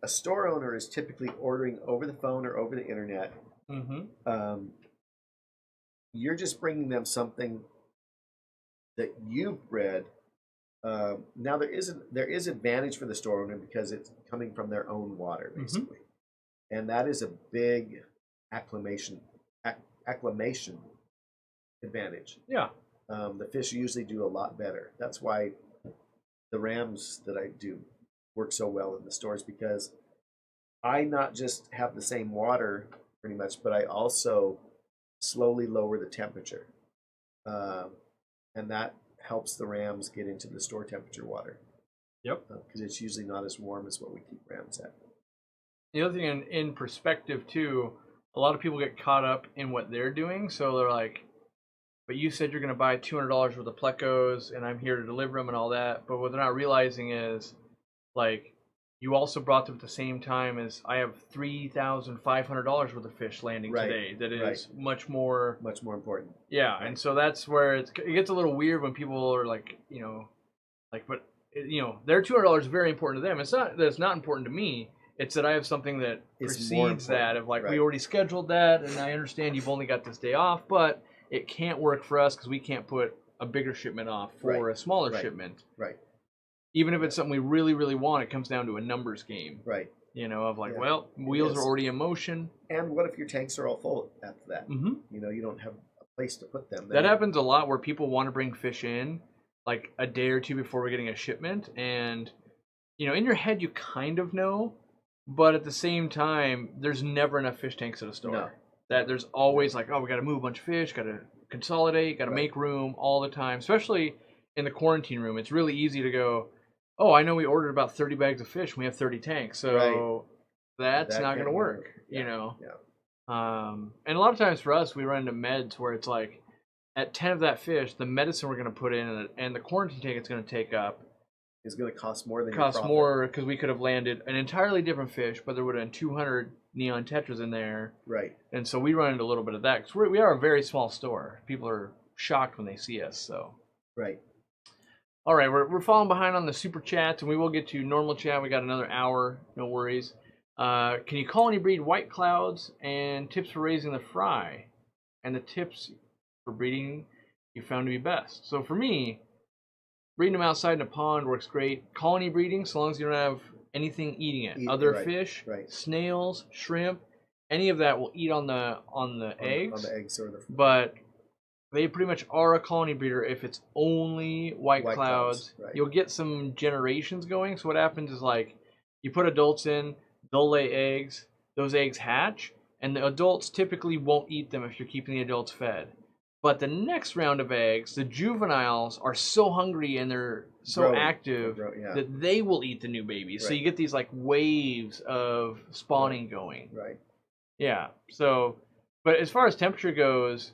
a store owner is typically ordering over the phone or over the internet. You're just bringing them something that you've bred. Now there is advantage for the store owner because it's coming from their own water, basically. And that is a big acclimation advantage. Yeah. The fish usually do a lot better. That's why the rams that I do work so well in the stores, because I not just have the same water pretty much, but I also slowly lower the temperature. And that helps the rams get into the store temperature water. Yep. Because it's usually not as warm as what we keep rams at. The other thing in perspective too, a lot of people get caught up in what they're doing. So they're like, but you said you're going to buy $200 worth of plecos and I'm here to deliver them and all that. But what they're not realizing is, like, you also brought them at the same time as I have $3,500 worth of fish landing today. That is much more important. Yeah. Right. And so that's where it gets a little weird when people are like, you know, like, but you know, their $200 is very important to them. It's not that it's not important to me. It's that I have something that precedes that of like, we already scheduled that, and I understand you've only got this day off, but it can't work for us because we can't put a bigger shipment off for a smaller shipment. Right. Even if it's something we really, really want, it comes down to a numbers game. Right. You know, of like, well, wheels are already in motion. And what if your tanks are all full after that? You know, you don't have a place to put them. That happens a lot where people want to bring fish in like a day or two before we're getting a shipment. And, you know, in your head, you kind of know. But at the same time, there's never enough fish tanks at a store. No. That there's always like, oh, we got to move a bunch of fish, got to consolidate, got to make room all the time. Especially in the quarantine room, it's really easy to go, oh, I know we ordered about 30 bags of fish. And we have 30 tanks, so that's not going to work. You know. Yeah. And a lot of times for us, we run into meds where it's like, at 10 of that fish, the medicine we're going to put in and the quarantine tank it's going to take up is going to cost more than more because we could have landed an entirely different fish, but there would have been 200 neon tetras in there. Right. And so we run into a little bit of that because we are a very small store. People are shocked when they see us. So. Right. All right, we're falling behind on the super chats, and we will get to normal chat. We got another hour, no worries. Can you colony breed white clouds and tips for raising the fry, and the tips for breeding you found to be best? So for me, breeding them outside in a pond works great. Colony breeding, so long as you don't have anything eating it. Other fish, snails, shrimp, any of that will eat on the eggs. On the eggs or the. But they pretty much are a colony breeder if it's only white clouds. Right. You'll get some generations going. So what happens is like you put adults in, they'll lay eggs, those eggs hatch, and the adults typically won't eat them if you're keeping the adults fed. But the next round of eggs, the juveniles are so hungry and they're so active that they will eat the new babies. Right. So you get these like waves of spawning going. Right. Yeah. So, but as far as temperature goes,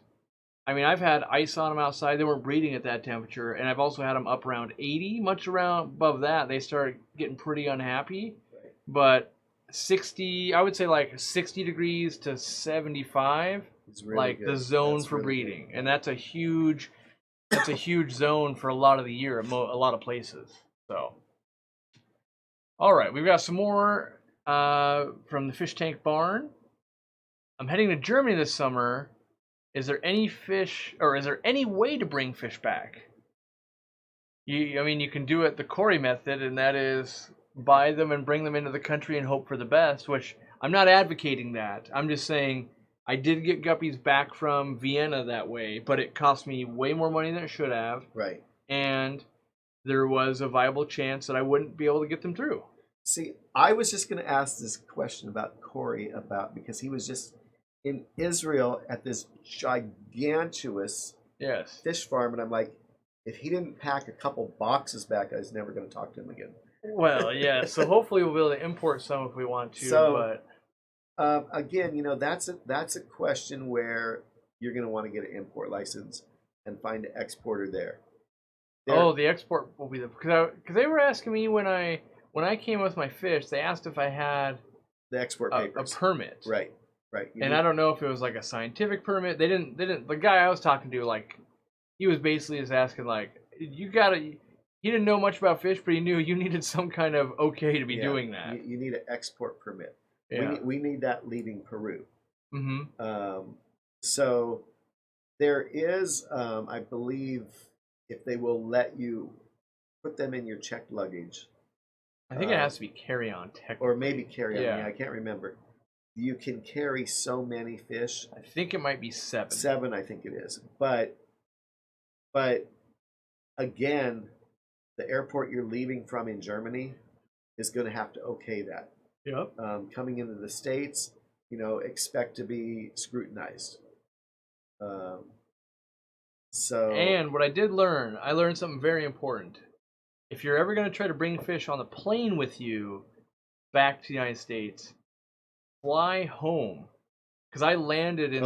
I mean, I've had ice on them outside. They weren't breeding at that temperature. And I've also had them up around 80. Much around above that, they started getting pretty unhappy. Right. But 60, I would say like 60 degrees to 75 is really like good. The zone that's for really breeding. Good. And that's a huge zone for a lot of the year at a lot of places. So, all right, we've got some more from the Fish Tank Barn. I'm heading to Germany this summer. Is there any fish, or is there any way to bring fish back? I mean, you can do it the Corey method, and that is buy them and bring them into the country and hope for the best, which I'm not advocating that. I'm just saying I did get guppies back from Vienna that way, but it cost me way more money than it should have. Right. And there was a viable chance that I wouldn't be able to get them through. See, I was just going to ask this question about Corey because he was just in Israel at this gigantuous fish farm, and I'm like, if he didn't pack a couple boxes back, I was never going to talk to him again. Well, yeah. So hopefully we'll be able to import some if we want to. So, but again, that's a question where you're going to want to get an import license and find an exporter there. The export will be because they were asking me when I came with my fish, they asked if I had the export papers, a permit. Right. And I don't know if it was like a scientific permit. They didn't. The guy I was talking to, like, he was basically just asking, like, he didn't know much about fish, but he knew you needed some kind of okay to be doing that. You need an export permit. Yeah. We need that leaving Peru. Mm-hmm. So there is, I believe, if they will let you put them in your checked luggage. I think it has to be carry-on, technically. Or maybe carry-on. Yeah, I can't remember. You can carry so many fish. I think it might be 7. 7, I think it is. But again, the airport you're leaving from in Germany is going to have to okay that. Yep. Coming into the States, expect to be scrutinized. And what I learned something very important. If you're ever going to try to bring fish on the plane with you back to the United States, fly home, because I landed in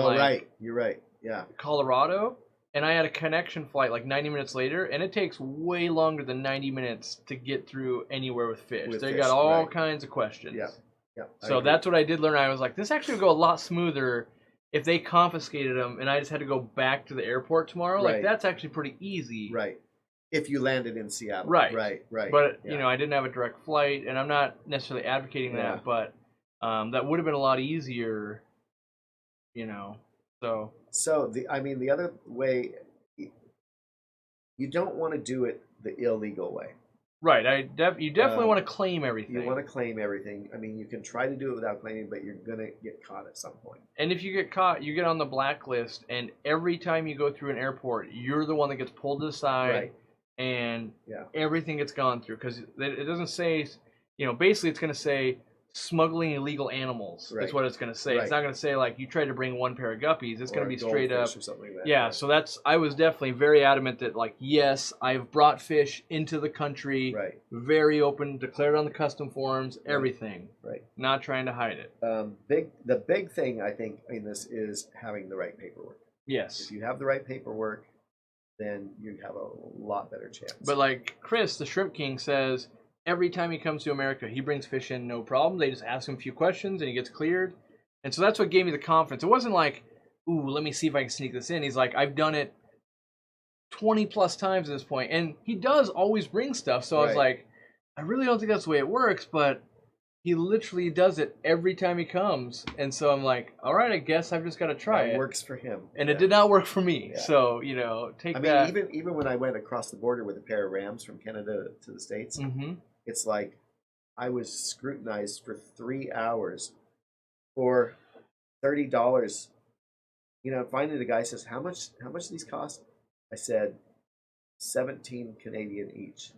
you're right, yeah, Colorado, and I had a connection flight like 90 minutes later, and it takes way longer than 90 minutes to get through anywhere with fish. They got all kinds of questions. Yeah. So that's what I did learn. I was like, this actually would go a lot smoother if they confiscated them, and I just had to go back to the airport tomorrow. Like, that's actually pretty easy. Right. If you landed in Seattle. Right. But yeah. I didn't have a direct flight, and I'm not necessarily advocating that, but that would have been a lot easier, So the other way, you don't want to do it the illegal way. Right. You definitely want to claim everything. You want to claim everything. I mean, you can try to do it without claiming, but you're going to get caught at some point. And if you get caught, you get on the blacklist, and every time you go through an airport, you're the one that gets pulled to the side, and everything gets gone through. Because it doesn't say, basically it's going to say smuggling illegal animals. That's what it's going to say. It's not going to say like you tried to bring one pair of guppies. It's going to be straight up or something like that. Yeah, so I was definitely very adamant that, like, yes, I've brought fish into the country. Very open, declared on the custom forms, everything. Not trying to hide it. The big thing I think in this is having the right paperwork. Yes. If you have the right paperwork, then you have a lot better chance. But like Chris, the Shrimp King, says, every time he comes to America, he brings fish in, no problem. They just ask him a few questions, and he gets cleared. And so that's what gave me the confidence. It wasn't like, ooh, let me see if I can sneak this in. He's like, I've done it 20 plus times at this point, and he does always bring stuff. So I was like, I really don't think that's the way it works, but he literally does it every time he comes, and so I'm like, all right, I guess I've just got to try it. It works for him, and it did not work for me. Yeah. So take that. I mean, even when I went across the border with a pair of rams from Canada to the States, it's like I was scrutinized for 3 hours for $30. Finally the guy says, how much do these cost? I said 17 Canadian each.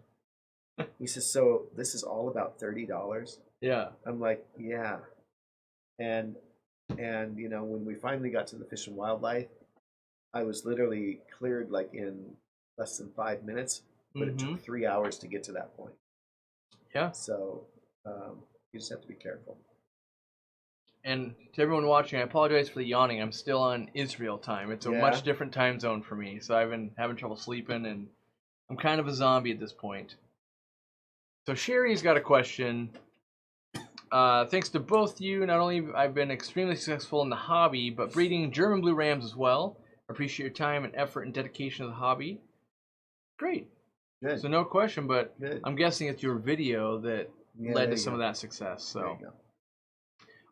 He says, so this is all about $30? Yeah. I'm like, yeah. And when we finally got to the Fish and Wildlife, I was literally cleared like in less than 5 minutes, but it took 3 hours to get to that point. Yeah. So you just have to be careful. And to everyone watching, I apologize for the yawning. I'm still on Israel time. It's a much different time zone for me, so I've been having trouble sleeping, and I'm kind of a zombie at this point. So Sherry's got a question. Thanks to both you, not only have I been extremely successful in the hobby, but breeding German blue rams as well. I appreciate your time and effort and dedication to the hobby. Great. Good. So no question, but Good. I'm guessing it's your video that led to some of that success. So. There you go.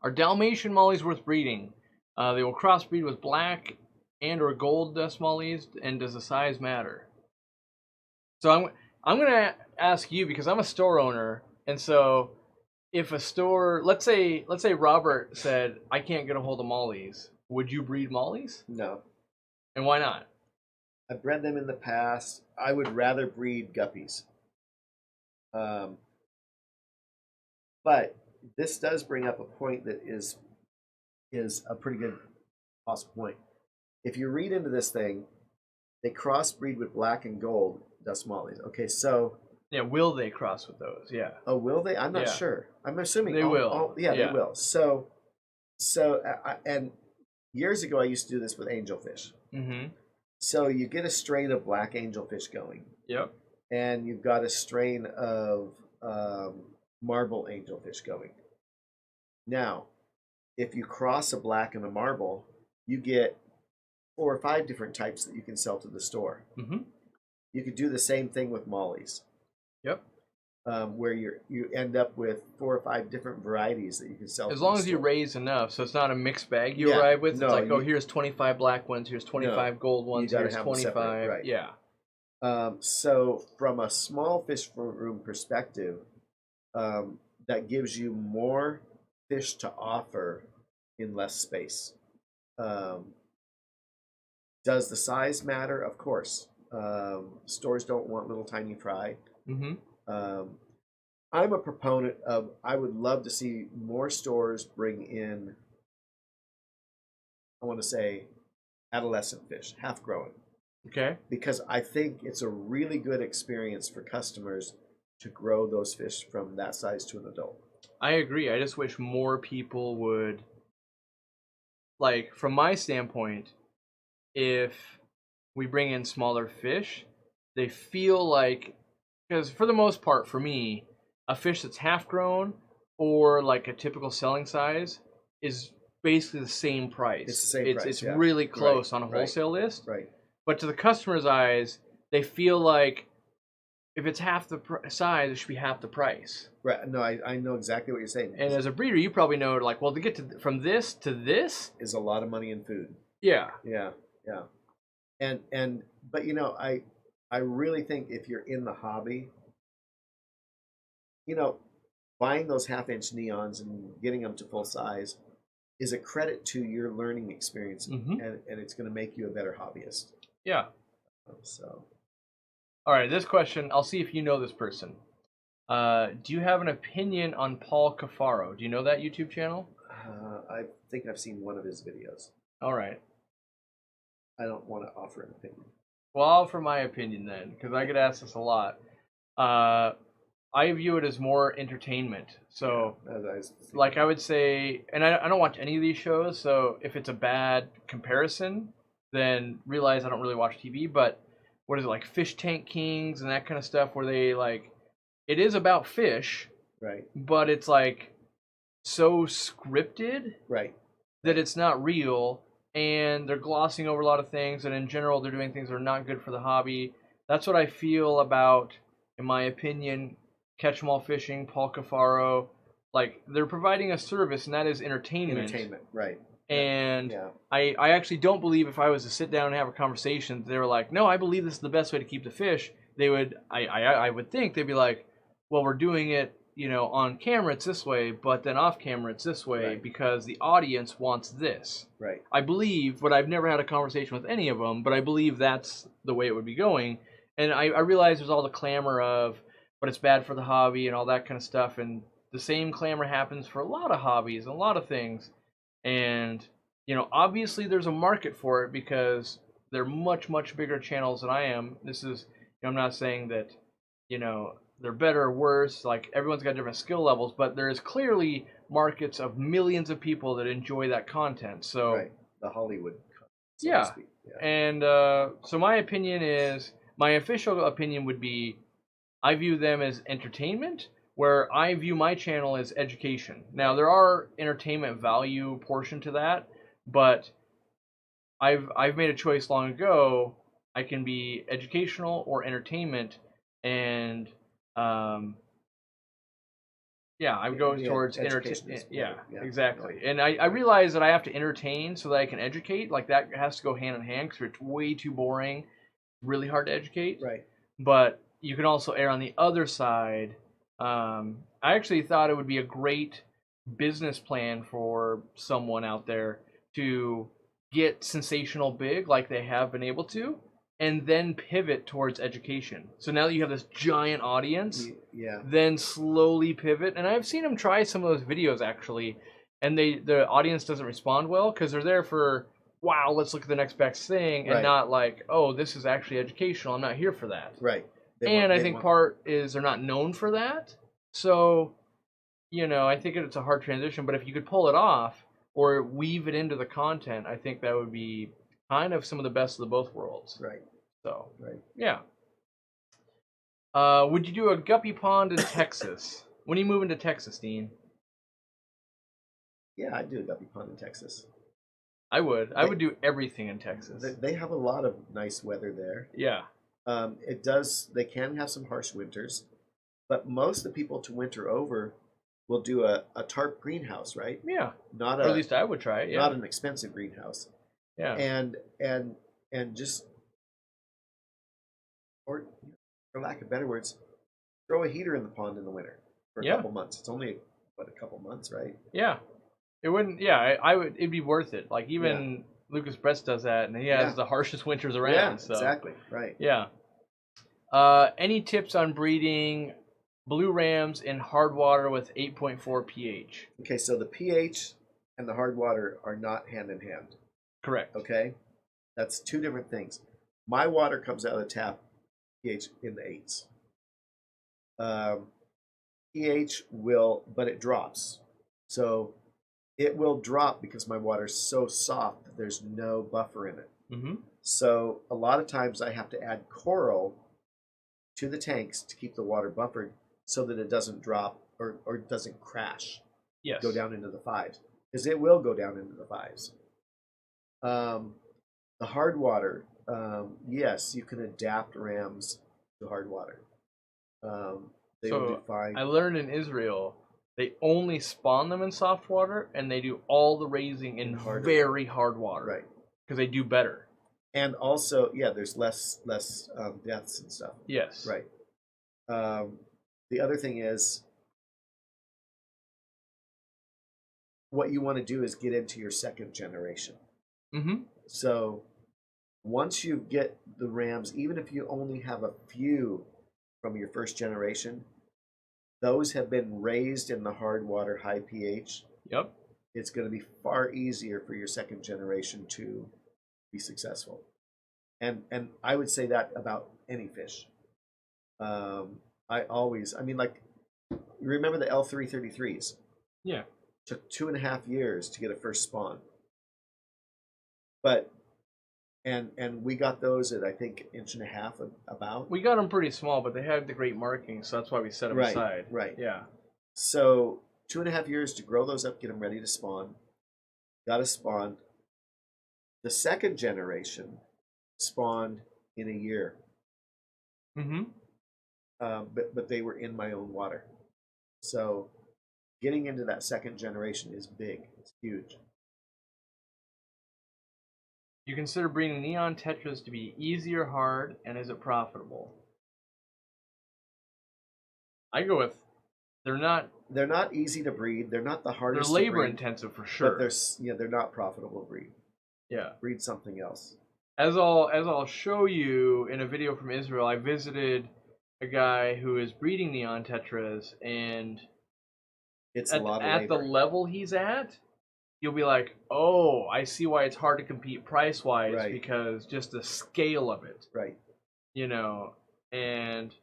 Are Dalmatian mollies worth breeding? They will crossbreed with black and or gold mollies, and does the size matter? So I'm going to ask you, because I'm a store owner, and so if a store, let's say Robert said, I can't get a hold of mollies, would you breed mollies? No. And why not? I've bred them in the past. I would rather breed guppies. But this does bring up a point that is a pretty good possible point. If you read into this thing, they crossbreed with black and gold dust mollies. Okay, so yeah, will they cross with those? Yeah. Oh, will they? I'm not sure. I'm assuming they will. They will. So and years ago I used to do this with angelfish. So you get a strain of black angelfish going. Yep. And you've got a strain of marble angelfish going. Now, if you cross a black and a marble, you get 4 or 5 different types that you can sell to the store. You could do the same thing with mollies. Yep. Where you end up with 4 or 5 different varieties that you can sell. As long as you raise enough, so it's not a mixed bag you arrive with. It's like, here's 25 black ones, here's 25 gold ones, here's 25. Separate, right. Yeah. So from a small fish room perspective, that gives you more fish to offer in less space. Does the size matter? Of course. Stores don't want little tiny fry. I'm a proponent of, I would love to see more stores bring in, I want to say, adolescent fish, half grown. Okay. Because I think it's a really good experience for customers to grow those fish from that size to an adult. I agree. I just wish more people would, like, from my standpoint, if we bring in smaller fish, they feel like, because for the most part, for me, a fish that's half grown or like a typical selling size is basically the same price. It's the same price. It's really close on a wholesale list. Right. But to the customer's eyes, they feel like if it's half the size, it should be half the price. Right. No, I know exactly what you're saying. And as a breeder, you probably know, like, well, to get from this to this is a lot of money in food. Yeah. Yeah. Yeah. But I really think if you're in the hobby, buying those half-inch neons and getting them to full size is a credit to your learning experience, and it's going to make you a better hobbyist. Yeah. So. All right, this question, I'll see if you know this person. Do you have an opinion on Paul Cafaro? Do you know that YouTube channel? I think I've seen one of his videos. All right. I don't want to offer an opinion. Well, I'll offer my opinion then, because I get asked this a lot. I view it as more entertainment. So, I would say, and I don't watch any of these shows, so if it's a bad comparison, then realize I don't really watch TV, but what is it, like Fish Tank Kings and that kind of stuff, where they, like, it is about fish, right? But it's, like, so scripted right, that it's not real, and they're glossing over a lot of things, and in general, they're doing things that are not good for the hobby. That's what I feel about, in my opinion, Catch 'em all fishing, Paul Cafaro. Like, they're providing a service, and that is entertainment. Entertainment, right. And yeah. I actually don't believe if I was to sit down and have a conversation, they were like, no, I believe this is the best way to keep the fish. They would, I would think they'd be like, well, we're doing it, you know, on camera it's this way, but then off camera it's this way Right. because the audience wants this. Right. I believe, but I've never had a conversation with any of them, but I believe that's the way it would be going. And I realize there's all the clamor of, but it's bad for the hobby and all that kind of stuff. And the same clamor happens for a lot of hobbies and a lot of things. And, you know, obviously there's a market for it because they're much, much bigger channels than I am. This is, you know, I'm not saying that, you know, they're better or worse. Like, everyone's got different skill levels, but there is clearly markets of millions of people that enjoy that content. So, right. The Hollywood, so yeah. to speak. Yeah. And so my opinion is, my official opinion would be, I view them as entertainment, where I view my channel as education. Now, there are entertainment value portion to that, but I've made a choice long ago. I can be educational or entertainment, and yeah, I would go towards entertainment. Yeah, exactly. Yeah. And I realize that I have to entertain so that I can educate. Like, that has to go hand in hand because it's way too boring, really hard to educate. Right. But you can also err on the other side. I actually thought it would be a great business plan for someone out there to get sensational big like they have been able to, and then pivot towards education. So now that you have this giant audience, yeah, then slowly pivot. And I've seen them try some of those videos actually, and the audience doesn't respond well because they're there for, wow, let's look at the next best thing, and right. not like, oh, this is actually educational. I'm not here for that. Right. I think part is they're not known for that. So, you know, I think it's a hard transition, but if you could pull it off or weave it into the content, I think that would be kind of some of the best of the both worlds. Right. So, right. Yeah. Would you do a guppy pond in Texas? When are you moving to Texas, Dean? Yeah, I'd do a guppy pond in Texas. I would. I would do everything in Texas. They have a lot of nice weather there. Yeah. It does. They can have some harsh winters, but most of the people to winter over will do a tarp greenhouse, right? Yeah. Not or at least I would try it. Yeah. Not an expensive greenhouse. Yeah. And just, or for lack of better words, throw a heater in the pond in the winter for a couple months. It's only a couple months, right? Yeah. It wouldn't. Yeah, I would. It'd be worth it. Like, even Lucas Bretz does that, and he has the harshest winters around. Yeah, so. Exactly. Right. Yeah. Any tips on breeding blue rams in hard water with 8.4 pH? Okay, so the pH and the hard water are not hand in hand. Correct. Okay, that's two different things. My water comes out of the tap, pH in the 8s. pH will, but it drops. So it will drop because my water's so soft that there's no buffer in it. Mm-hmm. So a lot of times I have to add coral to the tanks to keep the water buffered so that it doesn't drop or doesn't crash. Yes. Go down into the 5s. Because it will go down into the 5s. The hard water, yes, you can adapt rams to hard water. They will do fine. I learned in Israel, they only spawn them in soft water, and they do all the raising in very hard water. Right. Because they do better. And also, there's less deaths and stuff. Yes. Right. The other thing is, what you want to do is get into your second generation. Mm-hmm. So once you get the rams, even if you only have a few from your first generation, those have been raised in the hard water, high pH. Yep. It's going to be far easier for your second generation to be successful. And I would say that about any fish. Like, you remember the L333s? Yeah. Took 2.5 years to get a first spawn. But and we got those at, I think, 1.5 inches about. We got them pretty small, but they had the great markings, so that's why we set them aside. Right. Yeah. So 2.5 years to grow those up, get them ready to spawn. Got a spawn. The second generation spawned in a year, Mm-hmm. but they were in my own water. So getting into that second generation is big. It's huge. You consider breeding neon tetras to be easy or hard, and is it profitable? I go with they're not. They're not easy to breed. They're not the They're hardest labor to breed, intensive for but sure. they're not profitable to breed. Yeah. Breed something else. As I'll show you in a video from Israel, I visited a guy who is breeding neon tetras, and It's a lot of at the labor. level he's at, you'll be like, oh, I see why it's hard to compete price wise Right. because just the scale of it, Right. you know. And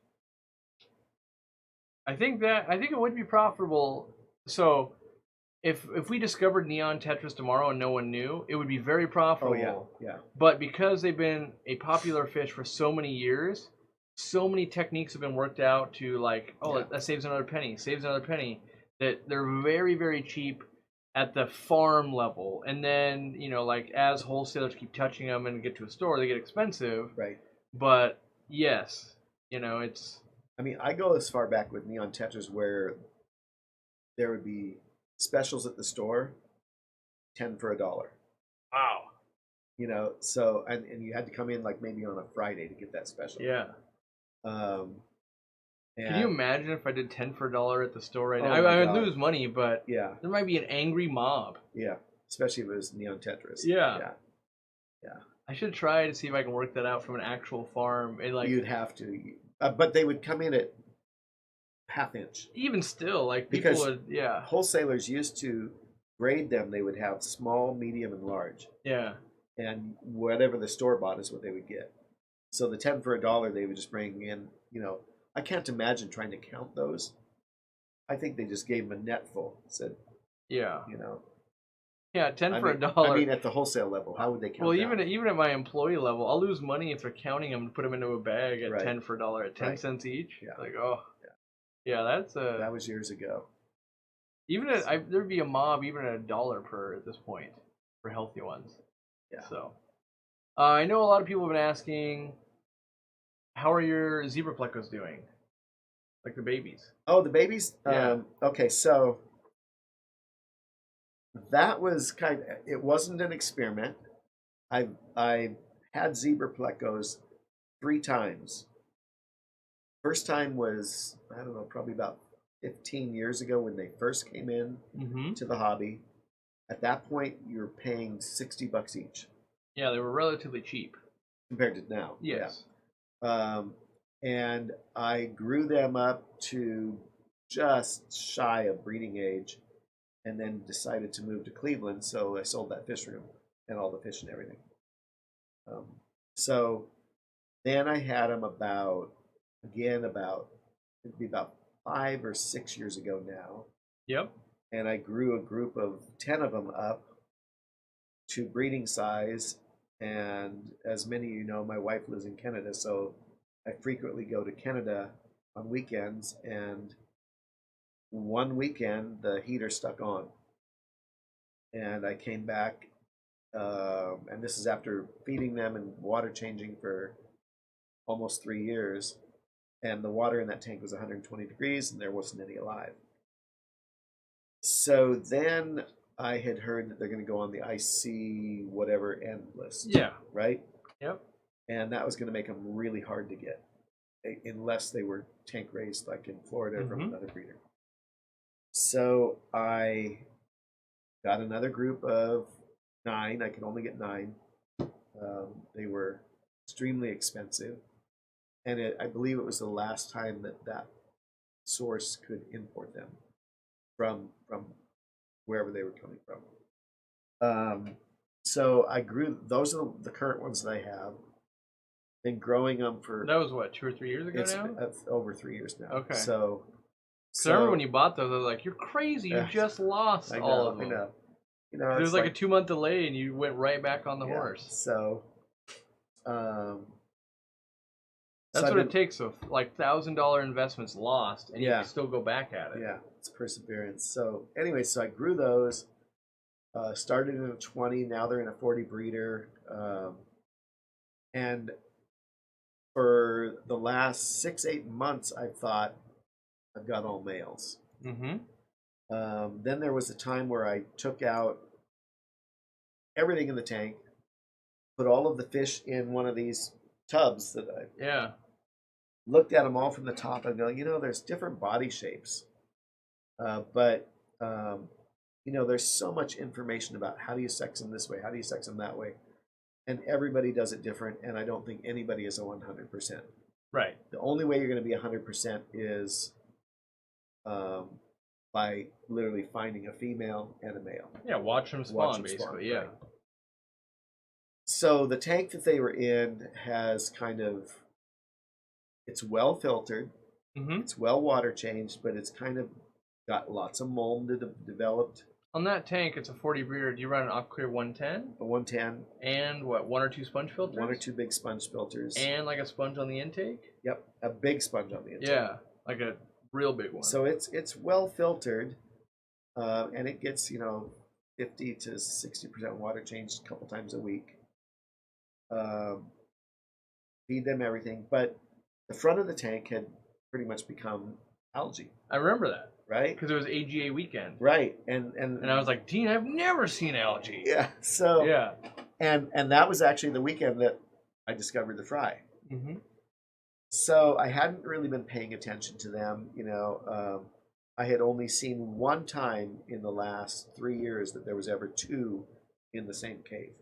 I think it would be profitable. So if we discovered neon tetras tomorrow and no one knew, it would be very profitable. Oh yeah. But because they've been a popular fish for so many years, so many techniques have been worked out to like, oh, Yeah. that saves another penny, that they're very, very cheap at the farm level. And then, like as wholesalers keep touching them and get to a store, they get expensive. Right. But yes, it's. I mean, I go as far back with neon tetras where there would be specials at the store, 10 for $1. Wow. So and you had to come in like maybe on a Friday to get that special. Yeah. Um, Can you imagine if I did 10 for $1 at the store right now? Oh my I would God. lose money, but Yeah. there might be an angry mob. Yeah. Especially if it was neon tetras. Yeah. Yeah. I should try to see if I can work that out from an actual farm. And like, You'd have to, but they would come in at ½ inch. even still, like people Because would, yeah, wholesalers used to grade them. They would have small, medium, and large, yeah, and whatever the store bought is what they would get. So the 10 for $1, they would just bring in. I can't imagine trying to count those. I think they just gave them a net full. Said, yeah, you know, yeah, 10 I for mean, $1. I mean, at the wholesale level, how would they count? Well, that? even at my employee level, I'll lose money if they're counting them and put them into a bag at Right. 10 for $1 at 10 Right. cents each. Yeah. Like, oh, yeah, that's a. That was years ago. Even there'd be a mob even at $1 per at this point for healthy ones. Yeah. So, I know a lot of people have been asking, how are your zebra plecos doing? Like the babies. Oh, the babies. Yeah. Okay, so that was it wasn't an experiment. I had zebra plecos 3 times. First time was, I don't know, probably about 15 years ago when they first came in to the hobby. At that point, you're paying $60 each. Yeah, they were relatively cheap compared to now. Yes. Yeah. And I grew them up to just shy of breeding age, and then decided to move to Cleveland. So I sold that fish room and all the fish and everything. So then I had them it'd be about 5 or 6 years ago now. Yep. And I grew a group of 10 of them up to breeding size. And as many of you know, my wife lives in Canada, so I frequently go to Canada on weekends. And one weekend, the heater stuck on. And I came back, and this is after feeding them and water changing for almost 3 years. And the water in that tank was 120 degrees, and there wasn't any alive. So then I had heard that they're going to go on the IC whatever end list. Yeah. Right? Yep. And that was going to make them really hard to get, unless they were tank raised like in Florida from another breeder. So I got another group of 9. I could only get 9. They were extremely expensive. And I believe it was the last time that source could import them from wherever they were coming from. So I grew, those are the current ones that I have. Been growing them for... That was what, 2 or 3 years ago now? It's over 3 years now. Okay. So I remember when you bought those, I was like, you're crazy, you just lost all of them. I know. There was like a 2-month delay and you went right back on the horse. So, that's what it takes. So, like $1,000 investments lost, and you can still go back at it. Yeah, it's perseverance. So, anyway, so I grew those, Started in a 20, now they're in a 40 breeder. And for the last 6-8 months, I've thought I've got all males. Mm-hmm. Then there was a time where I took out everything in the tank, put all of the fish in one of these tubs that I looked at them all from the top and go, there's different body shapes. But there's so much information about how do you sex them this way, how do you sex them that way. And everybody does it different, and I don't think anybody is a 100%. Right. The only way you're going to be 100% is by literally finding a female and a male. Yeah, watch them spawn, basically. Yeah. Right. So the tank that they were in has it's well filtered, it's well water changed, but it's kind of got lots of mold developed. On that tank, it's a 40 breeder. Do you run an Aquarium 110? A 110. And what, 1 or 2 sponge filters? 1 or 2 big sponge filters. And like a sponge on the intake? Yep, a big sponge on the intake. Yeah, like a real big one. So it's well filtered, and it gets 50 to 60% water changed a couple times a week. Feed them everything, but the front of the tank had pretty much become algae. I remember that. Right? Because it was AGA weekend. Right. And I was like, Dean, I've never seen algae. Yeah. So yeah. And that was actually the weekend that I discovered the fry. Mm-hmm. So I hadn't really been paying attention to them. I had only seen one time in the last 3 years that there was ever 2 in the same cave.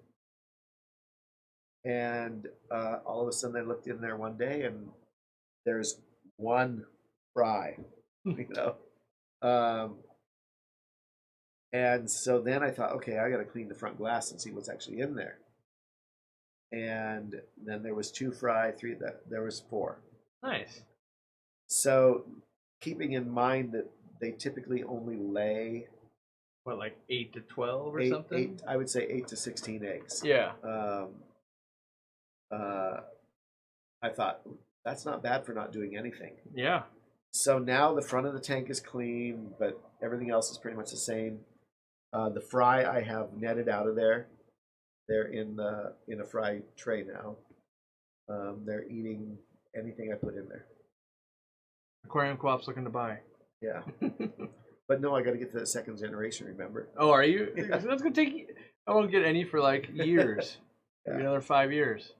And all of a sudden I looked in there one day and there's one fry, and so then I thought, okay, I got to clean the front glass and see what's actually in there. And then there was 2 fry, 3, there was 4. Nice. So keeping in mind that they typically only lay, what, like 8 to 12 or something? I would say 8 to 16 eggs. Yeah. I thought, that's not bad for not doing anything. Yeah. So now the front of the tank is clean, but everything else is pretty much the same. The fry I have netted out of there. They're in a fry tray now. They're eating anything I put in there. Aquarium Co-op's looking to buy. Yeah. But no, I got to get to the 2nd generation, remember? Oh, are you? Yeah. That's going to take, I won't get any for like years. Yeah. Maybe another 5 years.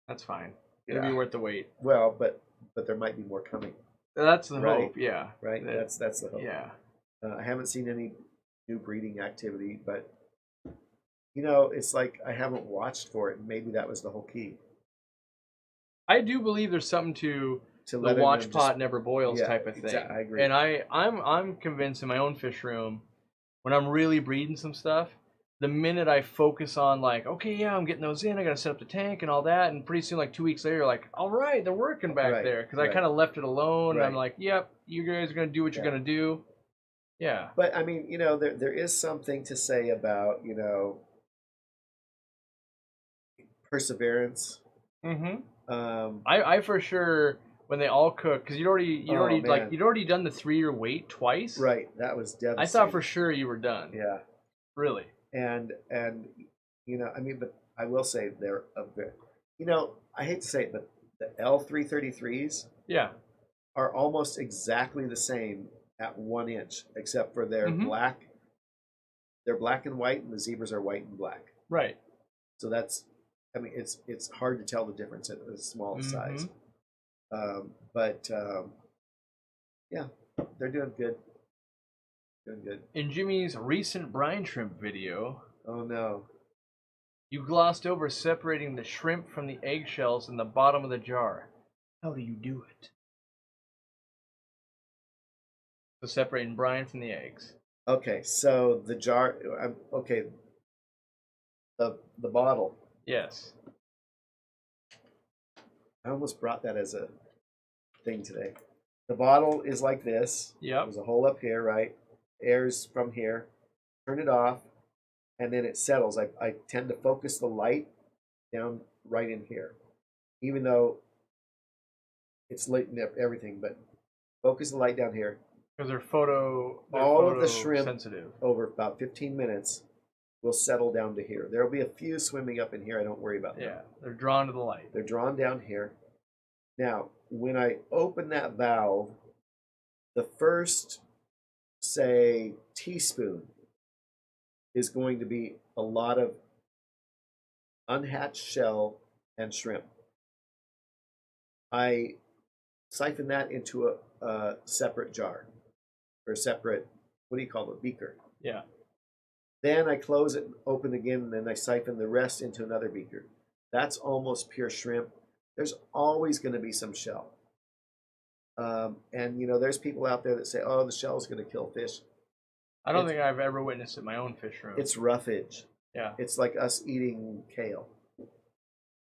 That's fine. It'll be worth the wait. Well, but there might be more coming. That's the hope, yeah. Right? That's the hope. Yeah. I haven't seen any new breeding activity, but it's like I haven't watched for it. Maybe that was the whole key. I do believe there's something to the watch pot never boils type of thing. Exactly, I agree. And I'm convinced in my own fish room, when I'm really breeding some stuff, the minute I focus on like, okay, yeah, I'm getting those in, I got to set up the tank and all that, and pretty soon, like 2 weeks later, you're like, all right, they're working back there. Because I kind of left it alone, and I'm like, yep, you guys are going to do what you're going to do. Yeah. But, I mean, there is something to say about, perseverance. Mm-hmm. I for sure, when they all cook, because you'd already done the 3-year wait twice. Right, that was devastating. I thought for sure you were done. Yeah. Really. And I mean, but I will say they're a bit, I hate to say it, but the L333s are almost exactly the same at 1 inch, except for they're black. They're black and white, and the zebras are white and black. Right. So that's, I mean, it's hard to tell the difference at the small size. But yeah, they're doing good. Doing good. In Jimmy's recent brine shrimp video, oh no, you glossed over separating the shrimp from the eggshells in the bottom of the jar. How do you do it? So separating brine from the eggs. Okay, so the jar. Okay, the bottle. Yes. I almost brought that as a thing today. The bottle is like this. Yep. There's a hole up here, right? Air's from here. Turn it off, and then it settles. I tend to focus the light down right in here, even though it's lighting up everything. But focus the light down here. Because they're all of the shrimp sensitive. over about 15 minutes will settle down to here. There'll be a few swimming up in here. I don't worry about them. Yeah, they're drawn to the light. They're drawn down here. Now, when I open that valve, the first, say, teaspoon is going to be a lot of unhatched shell and shrimp. I siphon that into a separate jar, or a separate, what do you call it, beaker. Yeah. Then I close it, open again, and then I siphon the rest into another beaker. That's almost pure shrimp. There's always going to be some shell. And, you know, there's people out there that say, oh, the shell's going to kill fish. I don't think I've ever witnessed it in my own fish room. It's roughage. Yeah. It's like us eating kale.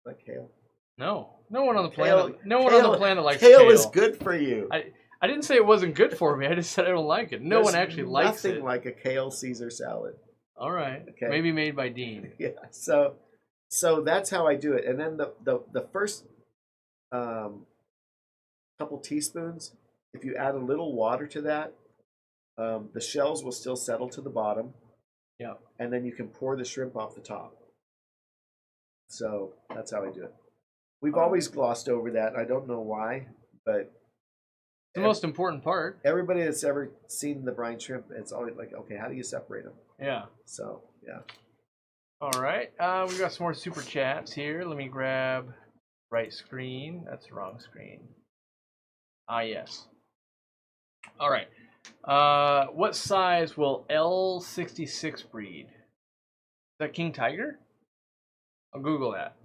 Like kale? No. No one on the Kale- planet. No one kale- on the planet likes kale. kale. Is good for you. I didn't say it wasn't good for me. I just said I don't like it. No There's one actually likes nothing it. like a kale Caesar salad. All right. Okay. Maybe made by Dean. Yeah. So that's how I do it. And then the first couple teaspoons, if you add a little water to that, the shells will still settle to the bottom. Yeah. And then you can pour the shrimp off the top. So that's how I do it. We've always glossed over that. I don't know why, but The most important part. everybody that's ever seen the brine shrimp, it's always like, okay, how do you separate them? Yeah. So, yeah. All right. We got some more super chats here. Let me grab right screen. That's the wrong screen. Ah, yes. All right. What size will L66 breed? Is that king tiger? I'll Google that.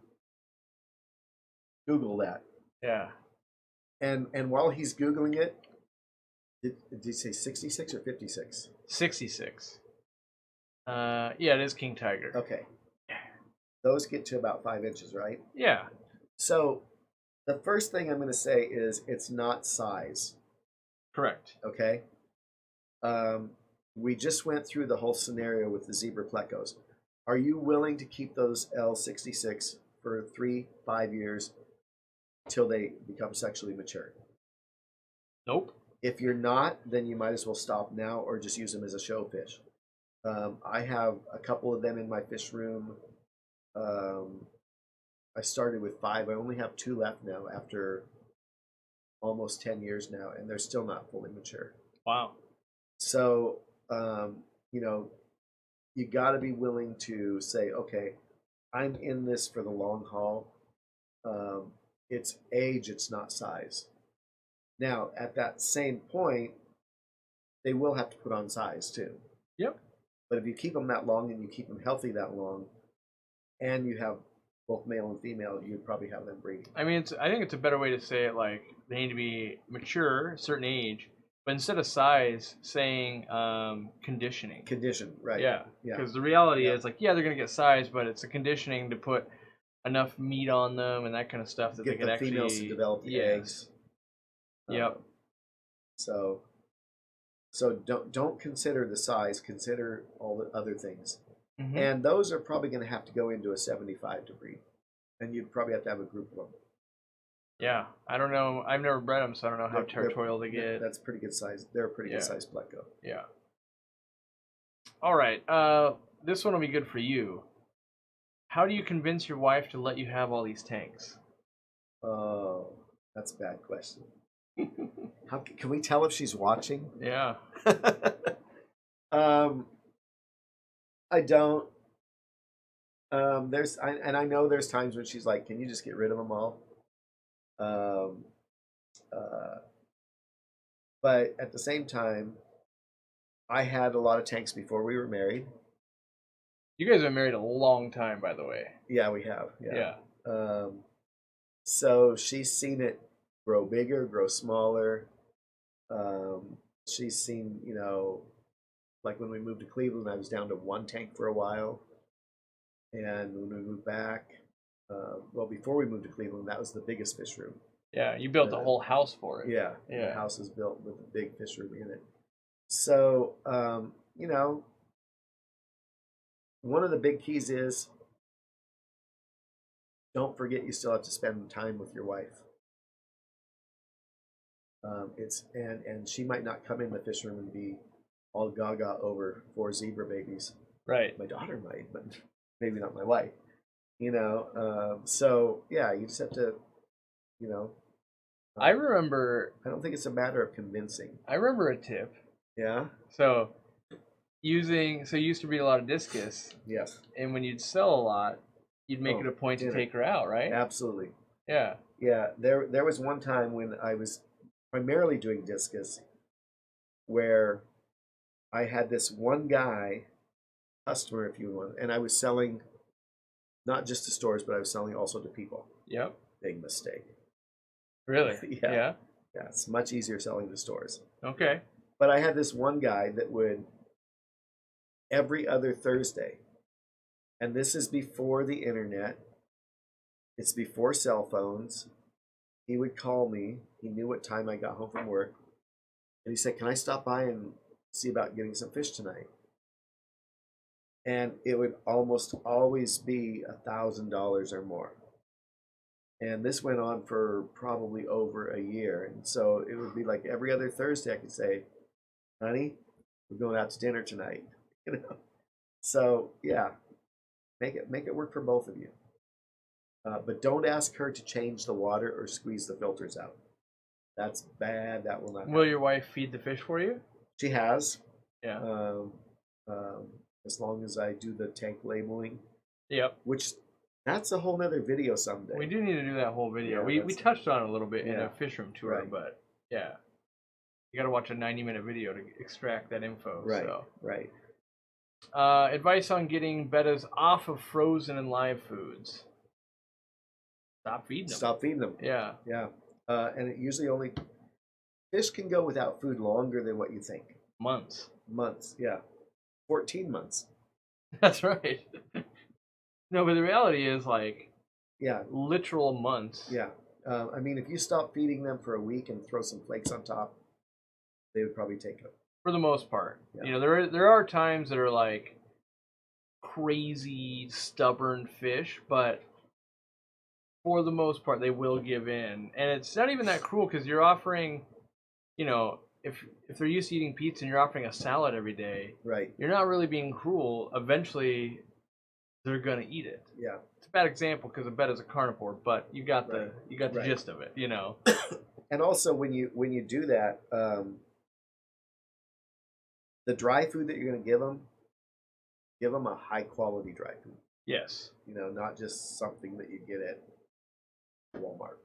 Google that. Yeah. And while he's Googling it, did he say 66 or 56? 66. Yeah, it is king tiger. Okay. Those get to about 5 inches, right? Yeah. So the first thing I'm going to say is it's not size, Correct. okay? We just went through the whole scenario with the zebra plecos. Are you willing to keep those L66 for 3-5 years till they become sexually mature? Nope. If you're not, then you might as well stop now or just use them as a show fish. I have a couple of them in my fish room. I started with 5. I only have 2 left now after almost 10 years now, and they're still not fully mature. Wow. So, you know, you got to be willing to say, okay, I'm in this for the long haul. It's age, it's not size. Now, at that same point, they will have to put on size too. Yep. But if you keep them that long and you keep them healthy that long, and you have both male and female, you'd probably have them breeding. I mean, I think it's a better way to say it. Like they need to be mature, a certain age, but instead of size, saying conditioning. Condition, right? Yeah. Yeah. Because the reality Yeah. is, like, yeah, they're gonna get size, but it's a conditioning to put enough meat on them and that kind of stuff that Get they could the actually. females to develop the eggs. Yep. So don't consider the size. Consider all the other things, Mhm. and those are probably going to have to go into a 75 to breed, and you'd probably have to have a group of them. Yeah. I don't know. I've never bred them, so I don't know how They're- territorial they get. That's pretty good size. They're a pretty Yeah. good size pleco. Yeah. All right. This one will be good for you. How do you convince your wife to let you have all these tanks? Oh, that's a bad question. How can we tell if she's watching? Yeah. I don't. I know there's times when she's like, "Can you just get rid of them all?" But at the same time, I had a lot of tanks before we were married. You guys have been married a long time, by the way. Yeah, we have. Yeah. So she's seen it grow bigger, grow smaller. She's seen, you know, like when we moved to Cleveland, I was down to 1 tank for a while. And when we moved back, well, before we moved to Cleveland, that was the biggest fish room. Yeah, you built a whole house for it. Yeah, Yeah. the house is built with a big fish room in it. So, you know, one of the big keys is don't forget you still have to spend time with your wife. And she might not come in the fish room and be all gaga over 4 zebra babies. Right. My daughter might, but maybe not my wife. So yeah, you just have to, you know. I remember. I don't think it's a matter of convincing. I remember a tip. Yeah. So you used to read a lot of discus. Yes. And when you'd sell a lot, you'd make it a point to take her out, right? Absolutely. Yeah. Yeah. There was one time when I was primarily doing discus where I had this one guy, customer, if you want, and I was selling not just to stores, but I was selling also to people. Yep. Big mistake. Really? Yeah. Yeah, it's much easier selling to stores. Okay. But I had this one guy that would every other Thursday, and this is before the internet, it's before cell phones. He would call me. He knew what time I got home from work. And he said, "Can I stop by and see about getting some fish tonight?" And it would almost always be $1,000 or more. And this went on for probably over a year. And so it would be like every other Thursday I could say, "Honey, we're going out to dinner tonight." So yeah, make it work for both of you. But don't ask her to change the water or squeeze the filters out. That's bad. That will not happen. Will your wife feed the fish for you? She has. Yeah. As long as I do the tank labeling. Yep. Which, that's a whole nother video someday. We do need to do that whole video. Yeah, we touched on it a little bit in yeah. a fish room tour, Right. but yeah. You got to watch a 90-minute video to extract that info. Right, So. right. Advice on getting bettas off of frozen and live foods. Stop feeding them. Stop feeding them. Yeah. Yeah. And it usually fish can go without food longer than what you think. Months. Months, yeah. 14 months. That's right. No, but the reality is yeah, literal months. Yeah. I mean, if you stop feeding them for a week and throw some flakes on top, they would probably take it. For the most part. Yeah. There are times that are crazy stubborn fish, but for the most part they will give in. And it's not even that cruel because you're offering, if they're used to eating pizza and you're offering a salad every day, right, you're not really being cruel. Eventually they're gonna eat it. Yeah. It's a bad example because a betta is a carnivore, but you got the Right. gist of it, And also when you do that, the dry food that you're going to give them a high quality dry food. Yes. Not just something that you get at Walmart.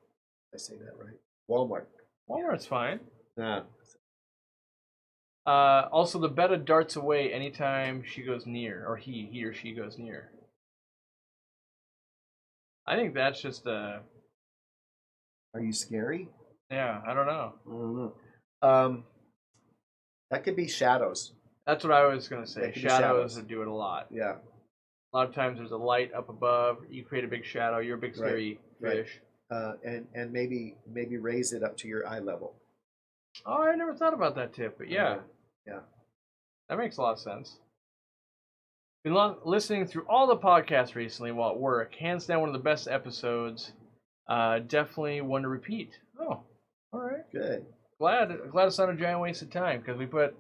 I say that right? Walmart. Walmart's fine. Yeah. Also, the betta darts away anytime she goes near, or he or she goes near. I think that's just Are you scary? Yeah, I don't know. I don't know. That could be shadows. That's what I was going to say. Shadows would do it a lot. Yeah. A lot of times there's a light up above. You create a big shadow. You're a big scary fish. And maybe raise it up to your eye level. Oh, I never thought about that tip, but yeah. Yeah. That makes a lot of sense. Been listening through all the podcasts recently while at work. Hands down, one of the best episodes. Definitely one to repeat. Oh, all right. Good. Glad it's not a giant waste of time because we put,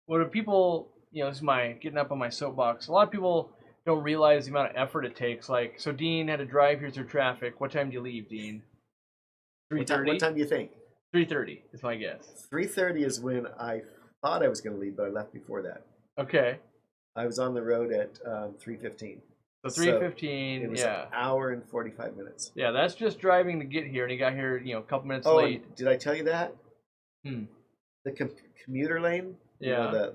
what do people, this is my getting up on my soapbox. A lot of people don't realize the amount of effort it takes. So Dean had to drive here through traffic. What time do you leave, Dean? 3:30. What time do you think? 3:30 is my guess. 3:30 is when I thought I was going to leave, but I left before that. Okay. I was on the road at 3:15. So 3:15. It was an hour and 45 minutes. Yeah, that's just driving to get here, and he got here, a couple minutes Oh, late. did I tell you that? The commuter lane. Yeah.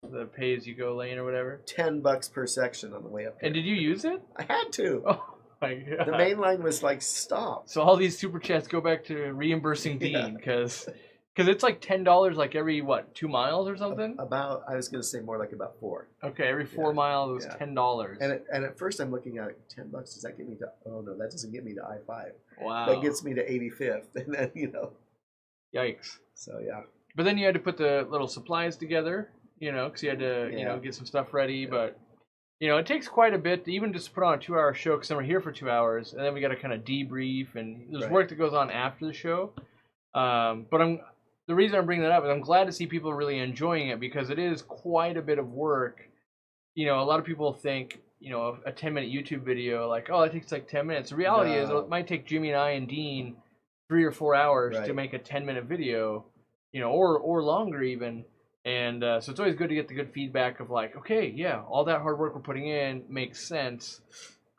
The pay-as-you-go lane or whatever. $10 per section on the way up here. And did you use it? I had to. Oh my god. The main line was stop. So all these super chats go back to reimbursing Dean because it's $10 every 2 miles or something. I was going to say more about 4. Okay, every 4 miles it was $10. And at first I'm looking at it, $10. Does that get me to? Oh no, that doesn't get me to I-5. Wow. That gets me to 85th, and then Yikes. So yeah. But then you had to put the little supplies together, because you had to get some stuff ready. Yeah. But it takes quite a bit to even just put on a 2-hour show because then we're here for 2 hours, and then we got to kind of debrief, and there's work that goes on after the show. But the reason I'm bringing that up is I'm glad to see people really enjoying it because it is quite a bit of work. You know, a lot of people think, you know, a 10-minute YouTube video, like, oh, it takes like 10 minutes. The reality is No. it might take Jimmy and I and Dean 3 or 4 hours to Right. make a 10-minute video, you know, or longer even. And so it's always good to get the good feedback of like, okay, yeah, all that hard work we're putting in makes sense.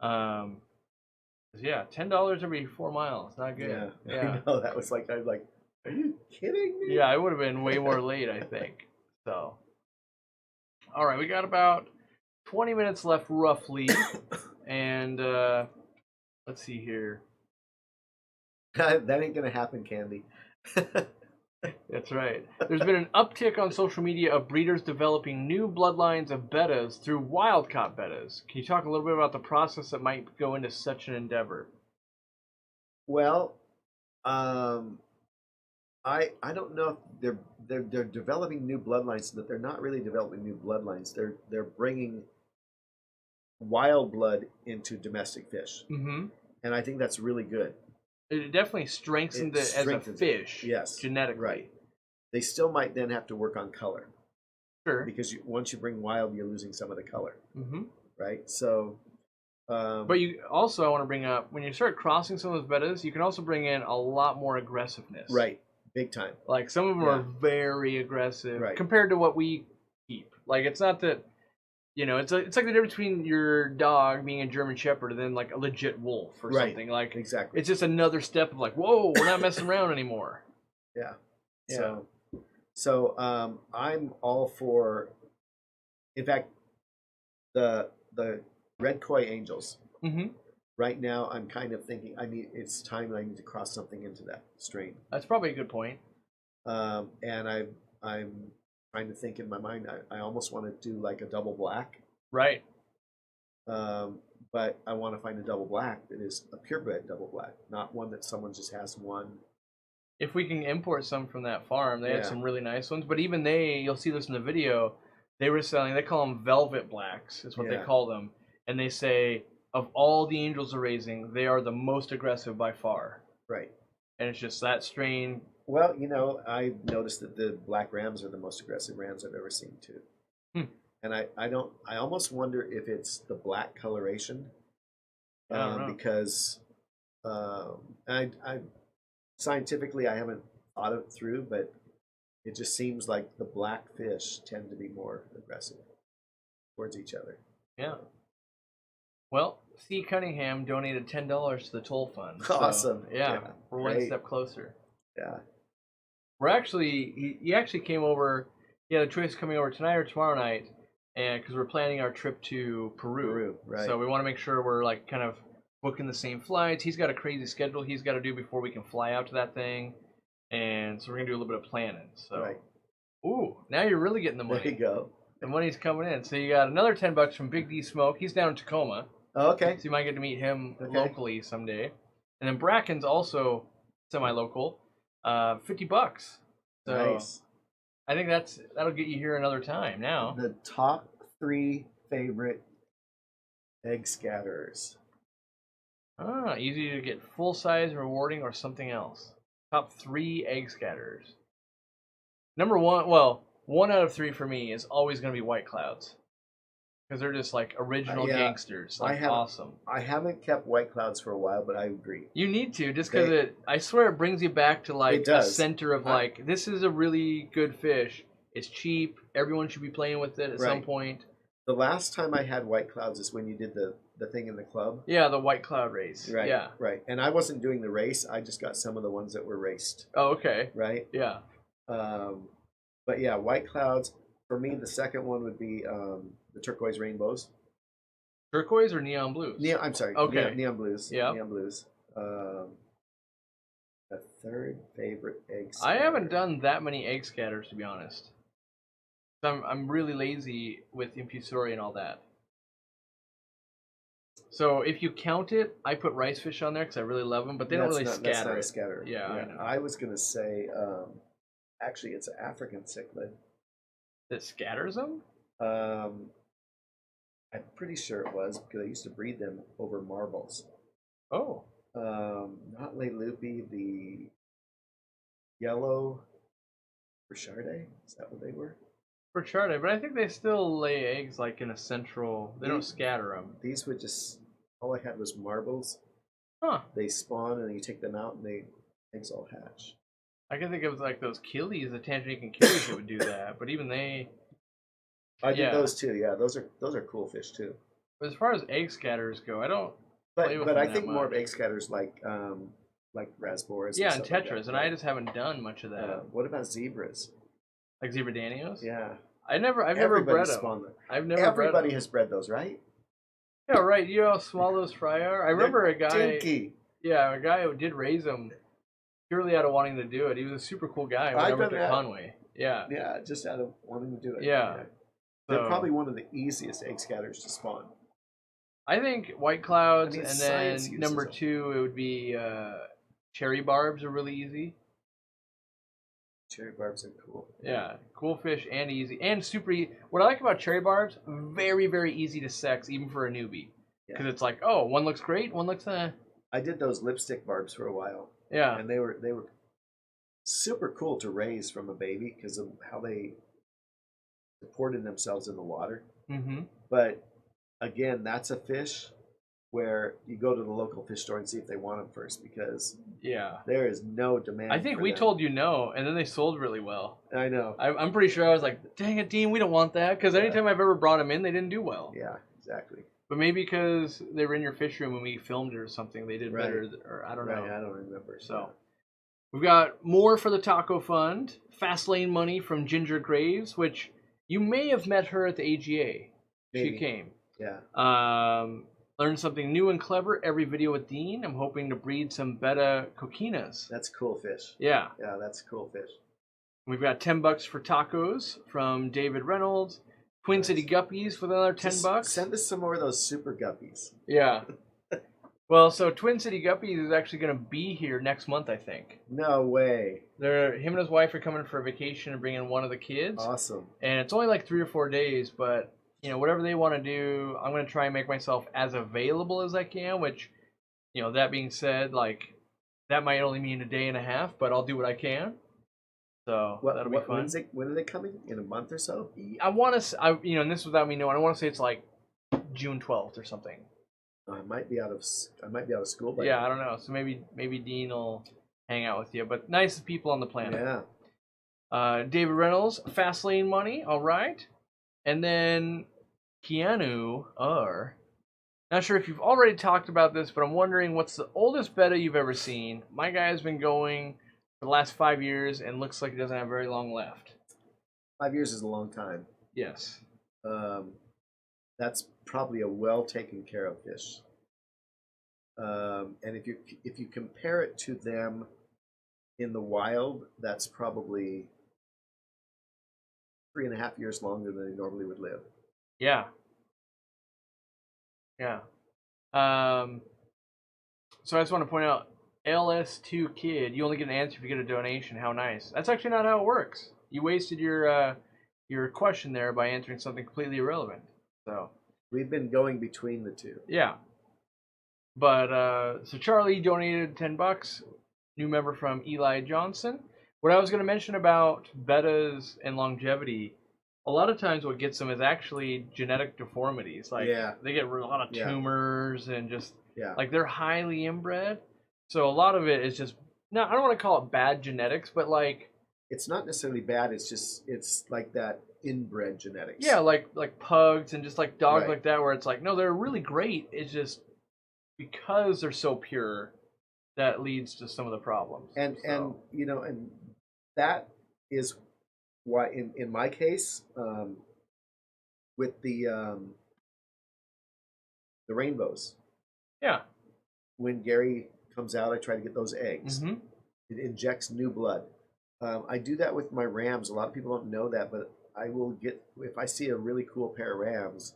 Yeah, $10 every 4 miles, not good. Yeah. I know, that was like, I was like, are you kidding me? Yeah, it would have been way more late, I think. So, all right, we got about 20 minutes left roughly, and let's see here. That ain't gonna happen, Candy. That's right. There's been an uptick on social media of breeders developing new bloodlines of bettas through wild-caught bettas. Can you talk a little bit about the process that might go into such an endeavor? Well, I don't know if they're developing new bloodlines, but they're not really developing new bloodlines. They're bringing wild blood into domestic fish, Mm-hmm. and I think that's really good. It definitely strengthens it as a fish, yes, genetically. Right. They still might then have to work on color. Sure. Because once you bring wild, you're losing some of the color. Mm-hmm. Right. So. But you also, I want to bring up, when you start crossing some of those bettas, you can also bring in a lot more aggressiveness. Right. Big time. Like some of them are very aggressive compared to what we keep. Like it's not that, you know, it's like the difference between your dog being a German Shepherd and then like a legit wolf or something. Like exactly. It's just another step of like, whoa, we're not messing around anymore. Yeah. So I'm all for. In fact, the red koi angels. Mm-hmm. Right now, I'm kind of thinking it's time I need to cross something into that strain. That's probably a good point. And I'm trying to think in my mind. I almost want to do like a double black. Right. But I want to find a double black that is a purebred double black, not one that someone just has one. If we can import some from that farm, they had some really nice ones. But even you'll see this in the video, they were selling, they call them velvet blacks, is what they call them. And they say, of all the angels they're raising, they are the most aggressive by far. Right. And it's just that strain. Well, you know, I noticed that the black rams are the most aggressive rams I've ever seen too. And I almost wonder if it's the black coloration. Because scientifically I haven't thought it through, but it just seems like the black fish tend to be more aggressive towards each other. Yeah. Well, C. Cunningham donated $10 to the toll fund. So, awesome. Yeah, we're one step closer. Yeah. We're actually, he actually came over, he had a choice coming over tonight or tomorrow night, and because we're planning our trip to Peru. Right. So we want to make sure we're like kind of booking the same flights. He's got a crazy schedule he's got to do before we can fly out to that thing. And so we're going to do a little bit of planning. So. Right. Ooh, now you're really getting the money. There you go. The money's coming in. So you got another $10 from Big D Smoke. He's down in Tacoma. Oh, okay. So you might get to meet him locally someday. And then Bracken's also semi-local. $50. So nice. I think that'll get you here another time now. The top 3 favorite egg scatterers. Easy to get full size, rewarding, or something else. Top 3 egg scatterers. Number 1, well, 1 out of 3 for me is always going to be white clouds. Because they're just like original gangsters. Like awesome. I haven't kept white clouds for a while, but I agree. You need to, just because I swear it brings you back to like a center of like, this is a really good fish. It's cheap. Everyone should be playing with it at some point. The last time I had white clouds is when you did the thing in the club. Yeah, the white cloud race. Right. Yeah. Right. And I wasn't doing the race. I just got some of the ones that were raced. Oh, okay. Right. Yeah. But yeah, white clouds. For me, the second one would be the turquoise rainbows. Turquoise or neon blues? I'm sorry. Okay. Neon blues. Yeah. Neon blues. The third favorite egg scatter. I haven't done that many egg scatters, to be honest. I'm really lazy with Infusori and all that. So if you count it, I put rice fish on there because I really love them, but they don't really scatter. That's not a scatter. Yeah, I know. I was going to say, actually, it's an African cichlid. That scatters them? I'm pretty sure it was because I used to breed them over marbles. Oh. Not Leilupi, the yellow. For Charday? Is that what they were? For Charday, but I think they still lay eggs like in a central. They don't scatter them. These would just. All I had was marbles. Huh. They spawn and then you take them out and the eggs all hatch. I can think of like those killies, the Tanzanian killies that would do that, but even they. I did those too. Yeah, those are cool fish too. But as far as egg scatters go, I don't. But I think more of egg scatters like rasboras. Yeah, and tetras, and I just haven't done much of that. What about zebras? Like zebra danios? Yeah. I've never bred them. Everybody has bred those, right? Yeah, right. You know how small those fry are? I remember a guy. Dinky. Yeah, a guy who did raise them purely out of wanting to do it. He was a super cool guy. I went over to Conway. Yeah. Yeah, just out of wanting to do it. Yeah. They're probably one of the easiest egg scatters to spawn. I think white clouds, and then number 2 it would be cherry barbs are really easy. Cherry barbs are cool. Yeah, cool fish and easy and super easy. What I like about cherry barbs, very, very easy to sex even for a newbie. Because it's like, oh, one looks great, one looks I did those lipstick barbs for a while. Yeah. And they were super cool to raise from a baby because of how they supported themselves in the water. Mm-hmm. But again, that's a fish where you go to the local fish store and see if they want them first because there is no demand. I think we told you no, and then they sold really well. I know. I'm pretty sure I was like, dang it, Dean, we don't want that because anytime I've ever brought them in, they didn't do well. Yeah, exactly. But maybe because they were in your fish room when we filmed it or something, they did better. Or I don't know. I don't remember. So we've got more for the Taco Fund. Fast lane money from Ginger Graves, which you may have met her at the AGA. Maybe. She came. Yeah. Learn something new and clever every video with Dean. I'm hoping to breed some betta coquinas. That's cool fish. Yeah. Yeah, that's cool fish. We've got $10 for tacos from David Reynolds. Twin City Guppies with another $10. Send us some more of those super guppies. Yeah. Well, so Twin City Guppies is actually going to be here next month, I think. No way. Him and his wife are coming for a vacation and bringing one of the kids. Awesome. And it's only like 3 or 4 days, but whatever they want to do, I'm going to try and make myself as available as I can, which, that being said, like, that might only mean a day and a half, but I'll do what I can. So that'll be fun. When are they coming? In a month or so? I want to, and this without me knowing, I want to say it's like June 12th or something. I might be out of school by then. I don't know. So maybe Dean will hang out with you. But nicest people on the planet. Yeah. David Reynolds, fast lane money. All right. And then Keanu R. Not sure if you've already talked about this, but I'm wondering what's the oldest betta you've ever seen. My guy has been going for the last 5 years and looks like he doesn't have very long left. 5 years is a long time. Yes. That's probably a well taken care of fish. And if you compare it to them in the wild, that's probably 3.5 years longer than they normally would live. Yeah. Yeah. So I just want to point out, LS2 Kid, you only get an answer if you get a donation. How nice. That's actually not how it works. You wasted your question there by answering something completely irrelevant. So we've been going between the two. Yeah. But so Charlie donated $10. New member from Eli Johnson. What I was going to mention about bettas and longevity, a lot of times what gets them is actually genetic deformities. Like they get a lot of tumors and just like they're highly inbred. So a lot of it is just I don't want to call it bad genetics, but like it's not necessarily bad. It's like that inbred genetics. Yeah, like pugs and just like dogs like that, where it's like no, they're really great. It's just because they're so pure that leads to some of the problems. And that is why in my case with the rainbows. Yeah. When Gary comes out, I try to get those eggs. Mm-hmm. It injects new blood. I do that with my rams. A lot of people don't know that, but I will get, if I see a really cool pair of rams,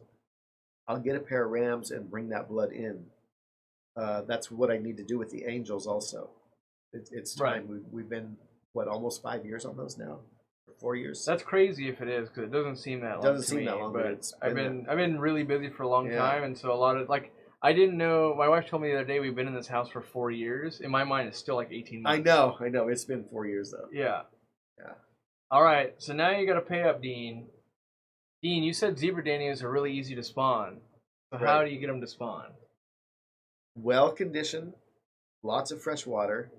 I'll get a pair of rams and bring that blood in. That's what I need to do with the angels also. It's time. Right. We've been, almost 5 years on those now? Or 4 years? That's crazy if it is, because it doesn't seem that long. It doesn't seem that long, but I've been really busy for a long time, and so a lot of, I didn't know. My wife told me the other day we've been in this house for 4 years. In my mind, it's still like 18 months. I know. It's been 4 years though. Yeah. All right, so now you got to pay up, Dean. Dean, you said zebra danios are really easy to spawn. So how Right. do you get them to spawn? Well conditioned, lots of fresh water.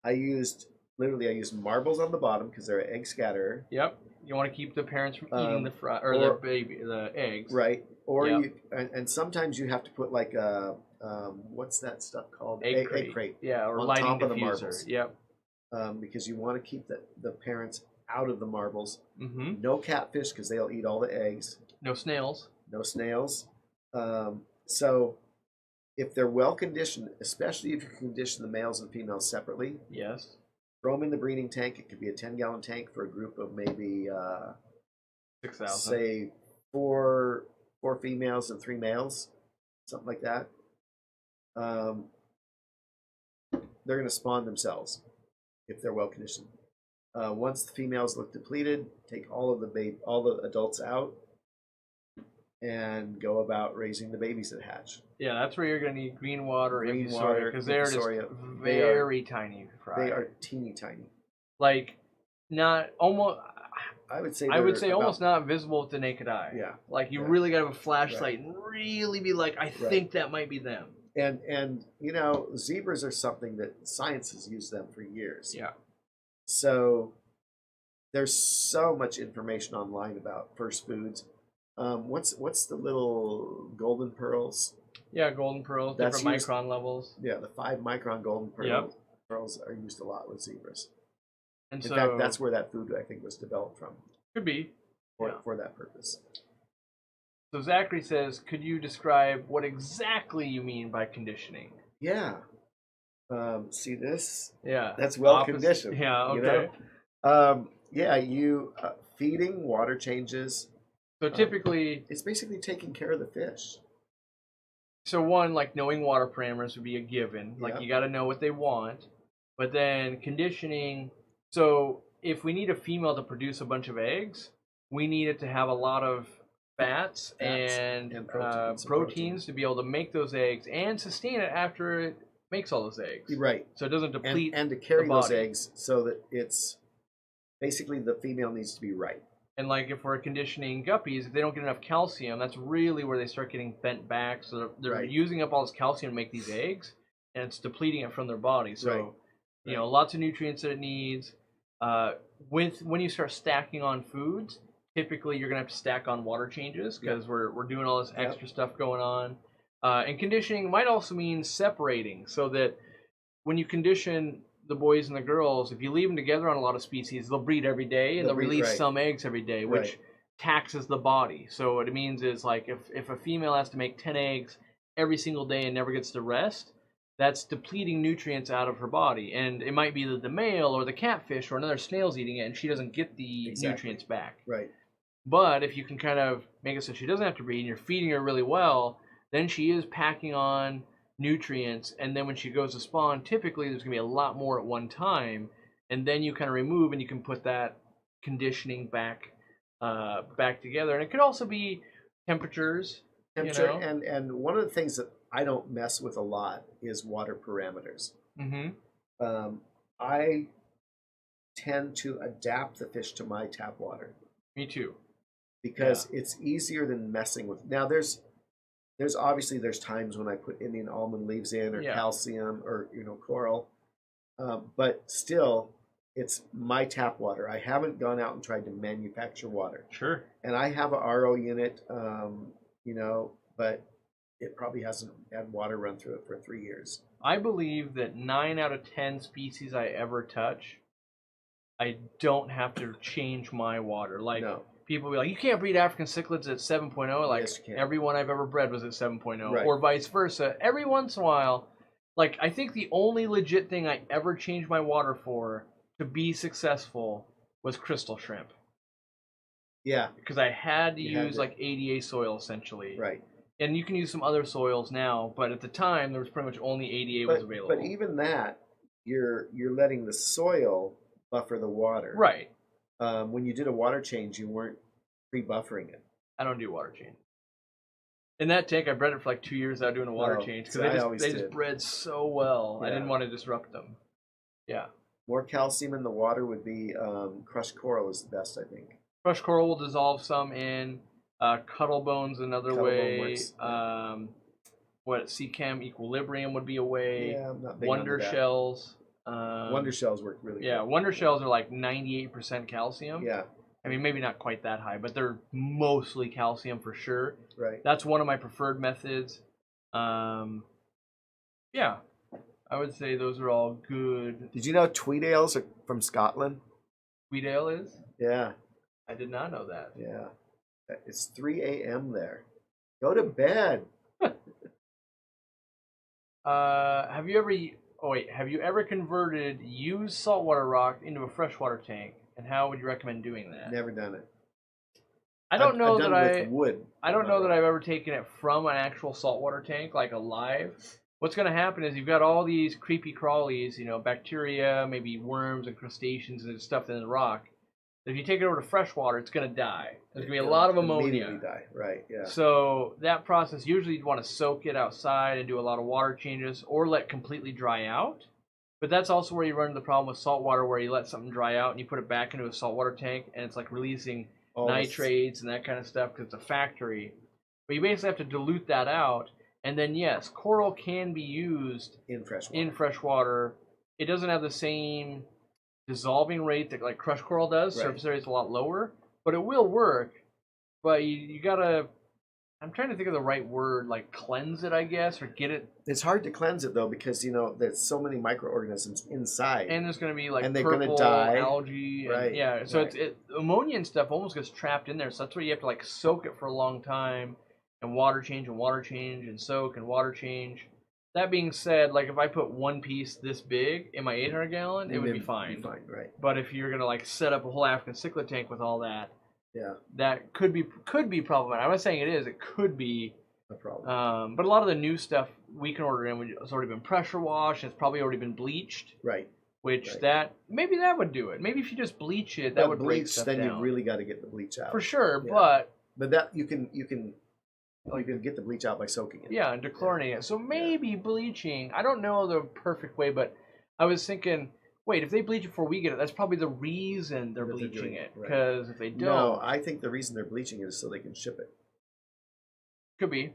I used marbles on the bottom because they're an egg scatterer. Yep. You want to keep the parents from eating the the eggs. Right. Or Yep. and sometimes you have to put like a what's that stuff called? Egg Egg crate. Yeah, or on lighting top of the diffuser. marbles. Yep. Because you want to keep the parents out of the marbles. Mm-hmm. No catfish because they'll eat all the eggs. No snails. No snails. So if they're well conditioned, especially if you condition the males and females separately, Yes. throw them in the breeding tank. It could be a 10-gallon tank for a group of maybe 6,000. say four females and 3 males, something like that. They're going to spawn themselves if they're well conditioned. Once the females look depleted, take all the adults out, and go about raising the babies that hatch. Yeah, that's where you're going to need green water, Green water, because they're just infusoria. very tiny fry. They are teeny tiny. Like, not almost. I would say almost not visible with the naked eye. Yeah. Like you Yeah. really got to have a flashlight and really be like, I think that might be them. And zebras are something that science has used them for years. Yeah. So there's so much information online about first foods. What's the little golden pearls? Yeah, golden pearls, different micron levels. Yeah, the 5-micron golden pearls are used a lot with zebras. And in fact, that's where that food I think was developed from. Could be. For that purpose. So Zachary says, could you describe what exactly you mean by conditioning? Yeah. See this? Yeah. That's well conditioned. Yeah, okay. You feeding, water changes. So typically... it's basically taking care of the fish. So one, like knowing water parameters would be a given. Like you got to know what they want. But then conditioning... So if we need a female to produce a bunch of eggs, we need it to have a lot of fats and proteins to be able to make those eggs and sustain it after it makes all those eggs. Right. So it doesn't deplete and to carry those eggs so that it's basically the female needs to be right. And like if we're conditioning guppies, if they don't get enough calcium, that's really where they start getting bent back. So they're using up all this calcium to make these eggs, and it's depleting it from their body. So lots of nutrients that it needs. When you start stacking on foods, typically you're gonna have to stack on water changes because we're doing all this extra stuff going on. And conditioning might also mean separating, so that when you condition the boys and the girls, if you leave them together on a lot of species, they'll breed every day and they'll release some eggs every day, which taxes the body. So what it means is like if a female has to make 10 eggs every single day and never gets to rest, that's depleting nutrients out of her body. And it might be that the male or the catfish or another snail's eating it and she doesn't get the nutrients back. Right. But if you can kind of make it so she doesn't have to breed and you're feeding her really well, then she is packing on nutrients, and then when she goes to spawn, typically there's going to be a lot more at one time, and then you kind of remove and you can put that conditioning back together. And it could also be temperature. And one of the things that I don't mess with a lot is water parameters. I tend to adapt the fish to my tap water. Me too. Because it's easier than messing with. Now there's obviously times when I put Indian almond leaves in or calcium or coral, but still it's my tap water. I haven't gone out and tried to manufacture water. Sure. And I have a RO unit, but it probably hasn't had water run through it for 3 years. I believe that 9 out of 10 species I ever touch, I don't have to change my water. Like people be like, you can't breed African cichlids at 7.0. Like everyone I've ever bred was at 7.0, or vice versa. Every once in a while, like I think the only legit thing I ever changed my water for to be successful was crystal shrimp. Yeah, because I had to use like ADA soil essentially. Right. And you can use some other soils now, but at the time there was pretty much only ADA was available. But even that, you're letting the soil buffer the water. Right. When you did a water change, you weren't pre-buffering it. I don't do water change. In that tank, I bred it for like 2 years without doing a water change because they just bred so well. Yeah. I didn't want to disrupt them. Yeah. More calcium in the water would be crushed coral is the best, I think. Crushed coral will dissolve some in. Cuttle bones another Cuttle bone way. works, yeah. What sea chem equilibrium would be a way. Yeah, I'm not big Wonder onto that. shells. Wonder shells work really Yeah, good. wonder shells are like 98% calcium. Yeah, I mean, maybe not quite that high, but they're mostly calcium for sure. right. That's one of my preferred methods. Yeah, I would say those are all good. Did you know tweed ales are from Scotland? Tweed ale is? Yeah, I did not know that. yeah. It's 3 a.m. there. Go to bed. Have you ever converted used saltwater rock into a freshwater tank? And how would you recommend doing that? Never done it. I don't know I've done that it with wood. I don't know that I've ever taken it from an actual saltwater tank, like alive. What's going to happen is you've got all these creepy crawlies, bacteria, maybe worms and crustaceans and stuff in the rock. If you take it over to freshwater, it's going to die. There's going to be a lot of ammonia. Immediately die, right? Yeah. So that process, usually you'd want to soak it outside and do a lot of water changes, or let completely dry out. But that's also where you run into the problem with saltwater, where you let something dry out and you put it back into a saltwater tank, and it's like releasing nitrates and that kind of stuff because it's a factory. But you basically have to dilute that out, and then yes, coral can be used in freshwater. It doesn't have the same dissolving rate that like crushed coral does. Right. Surface area is a lot lower, but it will work. But you gotta, I'm trying to think of the right word, like cleanse it, I guess, or get it. It's hard to cleanse it though because there's so many microorganisms inside, and there's going to be like and they're purple going to die. Algae, and, right? Yeah, so right. Ammonia and stuff almost gets trapped in there. So that's why you have to like soak it for a long time, and water change and soak and water change. That being said, like if I put one piece this big in my 800 gallon, it would be fine. Right. But if you're gonna like set up a whole African cichlid tank with all that, yeah, that could be problematic. I'm not saying it is. It could be a problem. But a lot of the new stuff we can order in has already been pressure washed. It's probably already been bleached. Right. Which maybe that would do it. Maybe if you just bleach it, that would break stuff down. Then you really got to get the bleach out. For sure, yeah. But that you can get the bleach out by soaking it. Yeah, and dechlorinating it. So maybe bleaching. I don't know the perfect way, but I was thinking, wait, if they bleach it before we get it, that's probably the reason they're bleaching it. Because if they don't, no, I think the reason they're bleaching it is so they can ship it. Could be.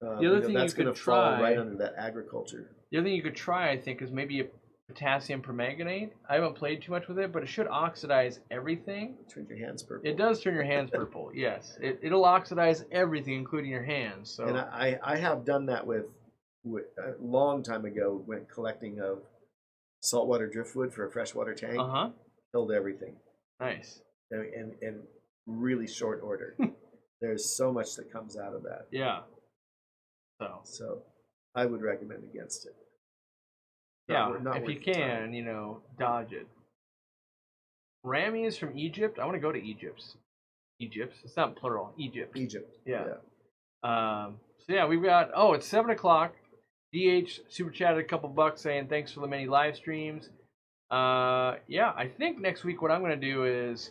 The other thing that's you could fall right under that agriculture. The other thing you could try, I think, is maybe a potassium permanganate. I haven't played too much with it, but it should oxidize everything. It turns your hands purple. It does turn your hands purple. Yes, it'll oxidize everything, including your hands. So, and I have done that with a long time ago when collecting of saltwater driftwood for a freshwater tank. Killed everything. Nice. In really short order. There's so much that comes out of that. Yeah. So I would recommend against it. Not if you can, dodge it. Rami is from Egypt. I want to go to Egypt. It's not plural. Egypt. Yeah. So we've got. Oh, it's 7:00. DH super chatted a couple bucks saying thanks for the many live streams. I think next week what I'm going to do is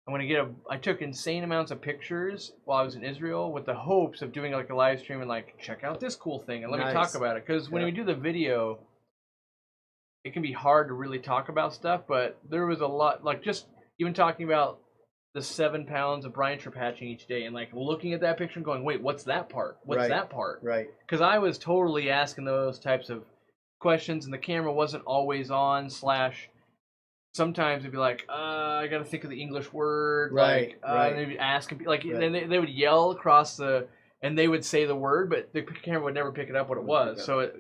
I'm going to I took insane amounts of pictures while I was in Israel with the hopes of doing like a live stream and like check out this cool thing and let me talk about it, because when we do the video, it can be hard to really talk about stuff, but there was a lot, like just even talking about the 7 pounds of brine trip hatching each day and like looking at that picture and going, wait, what's that part? What's that part? Right. Because I was totally asking those types of questions and the camera wasn't always on. Sometimes it'd be like, I got to think of the English word. Right. And they'd be asking, then they would yell across and they would say the word, but the camera would never pick it up what it was. So,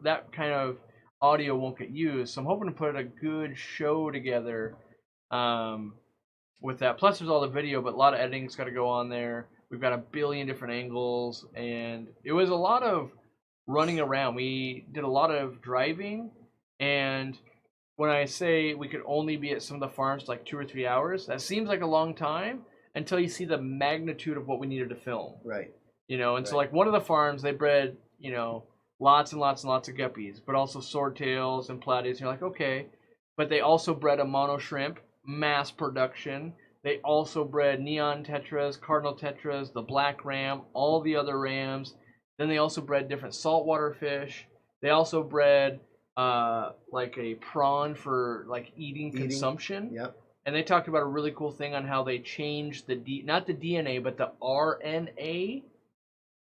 that kind of audio won't get used. So I'm hoping to put a good show together with that. Plus there's all the video, but a lot of editing's got to go on there. We've got a billion different angles, and it was a lot of running around. We did a lot of driving, and when I say we could only be at some of the farms like 2 or 3 hours, that seems like a long time until you see the magnitude of what we needed to film. Right. So like one of the farms, they bred, lots and lots and lots of guppies, but also swordtails and platies. And you're like, okay. But they also bred a mono shrimp, mass production. They also bred neon tetras, cardinal tetras, the black ram, all the other rams. Then they also bred different saltwater fish. They also bred like a prawn for like eating consumption. Yep. And they talked about a really cool thing on how they changed not the DNA, but the RNA,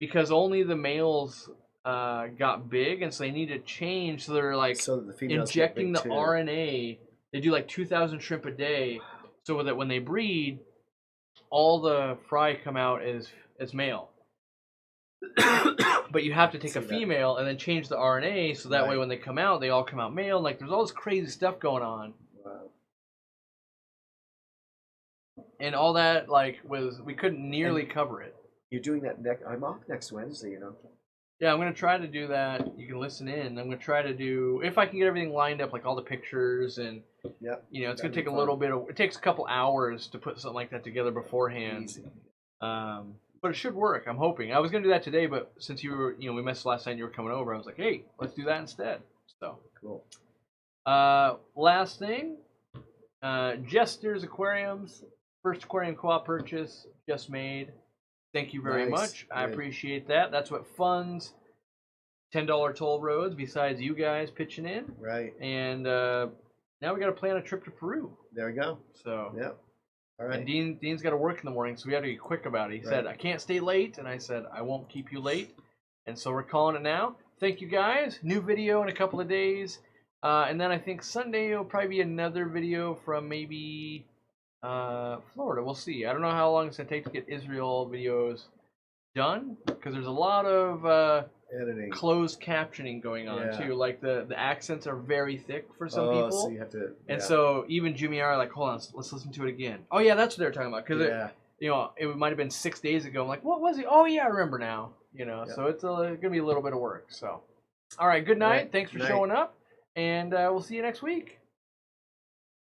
because only the males got big, and so they need to change. So they're like So that the females injecting the get big too. RNA. They do like 2,000 shrimp a day, so that when they breed, all the fry come out as male. But you have to take a female and then change the RNA, so that way when they come out, they all come out male. Like there's all this crazy stuff going on. Wow. And all that we couldn't nearly cover it. You're doing that I'm off next Wednesday, you know. Yeah, I'm gonna try to do that. You can listen in. I'm gonna try to do, if I can get everything lined up, like all the pictures and it's gonna take a little bit of. It takes a couple hours to put something like that together beforehand. Easy. But it should work. I'm hoping. I was gonna do that today, but since you were, we messaged last night and you were coming over, I was like, hey, let's do that instead. So cool. Last thing, Jester's Aquariums, first aquarium co-op purchase just made. Thank you very much. I appreciate that. That's what funds $10 toll roads, besides you guys pitching in. Right. And now we got to plan a trip to Peru. There we go. So. Yep. All right. And Dean's got to work in the morning, so we have to be quick about it. He said, I can't stay late. And I said, I won't keep you late. And so we're calling it now. Thank you, guys. New video in a couple of days. And then I think Sunday will probably be another video from maybe Florida. We'll see. I don't know how long it's going to take to get Israel videos done, because there's a lot of editing, closed captioning going on too. Like the accents are very thick for some people. So you have to. And so even Jimmy R, like, hold on, let's listen to it again. Oh yeah, that's what they're talking about. Because it might have been 6 days ago. I'm like, what was it? Oh yeah, I remember now. So it's gonna be a little bit of work. So, all right, good night. Thanks for showing up, and we'll see you next week.